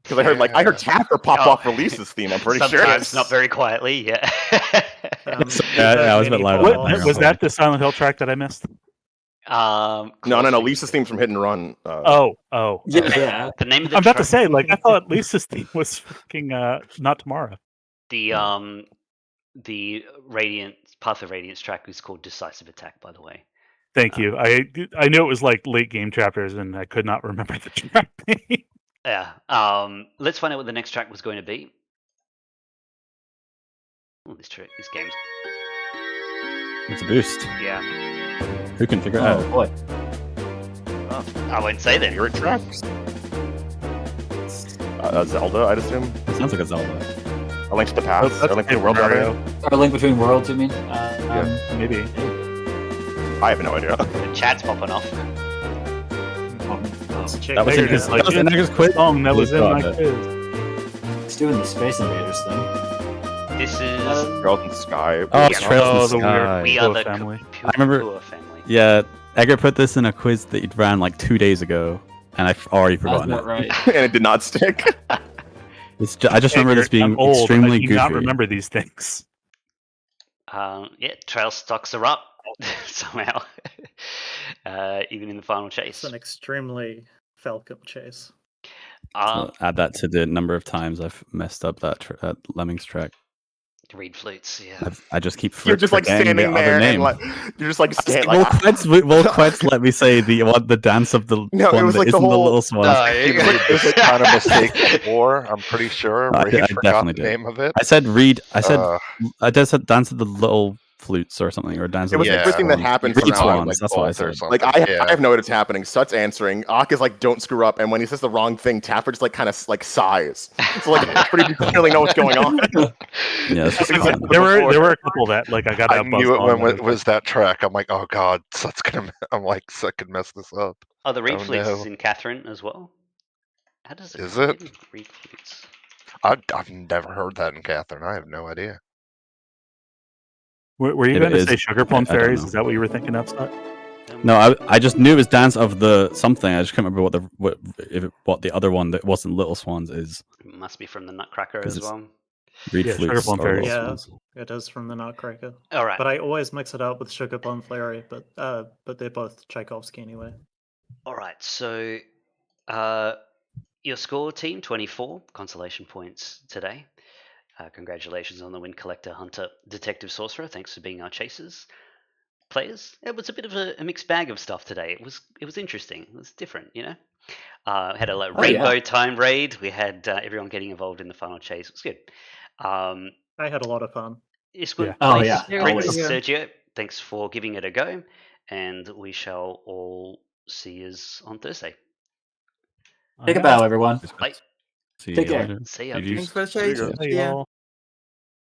Because I heard Tapper pop Oh. off Release's theme. I'm pretty sure. Sometimes not very quietly. Yeah. Yeah, I was a bit louder. What, was that the Silent Hill track that I missed? No. Lisa's theme's from Hit and Run. Oh. Yeah. The name of the I'm about to track- say, like, I thought Lisa's theme was fucking Not Tomorrow. The Radiant Path of Radiance track is called Decisive Attack, by the way. Thank you. I knew it was like late game chapters, and I could not remember the track name. Yeah. Let's find out what the next track was going to be. Oh, this game's It's a boost. yeah. Who can figure it Oh out? boy. Oh, I won't say then. Favorite tracks? Zelda, I'd assume. It sounds like a Zelda. A Link to the Past. That's Or Link to the World. Mario. Or Link Between Worlds, you mean? Maybe. I have no idea. The chat's popping off. Let's check That was it in his out. like, Nigger's quiz. Song that was in my God, quiz. It's doing the Space Invaders thing. This is Girls in the Sky. Oh, it's Yeah. Trails Oh, in the the weird- Sky. We Are Cool the Family. I remember- Cool Family. Yeah, Edgar put this in a quiz that he ran like 2 days ago, and I've already That's forgotten not it. right. And it did not stick. I just remember this being I'm old, extremely I do goofy. not remember these things. Yeah, trail stocks are up somehow. Even in the final It's chase. an extremely Falcon chase. So add that to the number of times I've messed up that Lemmings track. Reed flutes, yeah. I just keep You're just like forgetting standing the other there and name. like you're just like standing. Will Like, Quetz let me say the dance of the No, it one was that like the isn't the whole- little swan. It was a kind of mistake before. I'm pretty sure. I Reed forgot definitely the did. name of it. I said Reed. I said Uh, I just said dance of the little flutes or something, or dance It of was the Yeah. everything that swans. happened Reed from now on. swans. That's what I both or said. something. Like I Yeah. have no idea what's happening. Sut's answering. Ak is like, "Don't screw up," and when he says the wrong thing, Tapper just like kind of like sighs. So like everybody clearly know what's going on. Yeah, it's just fun. There were a couple that like I got I out knew it on. when it was that track. I'm like, oh god, Sut's gonna. I'm like, Sut could mess this up. Oh, the reed Oh, flutes no. is in Catherine as well. How does it? Is it? Reed flutes. I've never heard that in Catherine. I have no idea. Were you It going to is. say Sugar Plum I don't Fairies? know. Is that what you were thinking of, Scott? No, I just knew it was dance of the something. I just can't remember what the other one that wasn't Little Swans is. It must be from the Nutcracker 'Cause as it's- well. Reed Yeah, Sugar flutes Plum or Fairies. Little Yeah, Swans. it is from the Nutcracker. All right. But I always mix it up with Sugar Plum Fairy, but they're both Tchaikovsky anyway. All right. So, your score, team 24 consolation points today. Congratulations on the win, Collector, Hunter, Detective, Sorcerer. Thanks for being our chasers. Players, it was a bit of a mixed bag of stuff today. It was interesting. It was different, you know. Had a like, rainbow time raid. We had everyone getting involved in the final chase. It was good. I had a lot of fun. It's good. Oh, place, yeah, Prince always. Sergio, thanks for giving it a go, and we shall all see you on Thursday. Take a bow, everyone. Bye. See Take you care. later. See ya. GGs. Thanks for the There you chase. go. Hey, Yeah. y'all.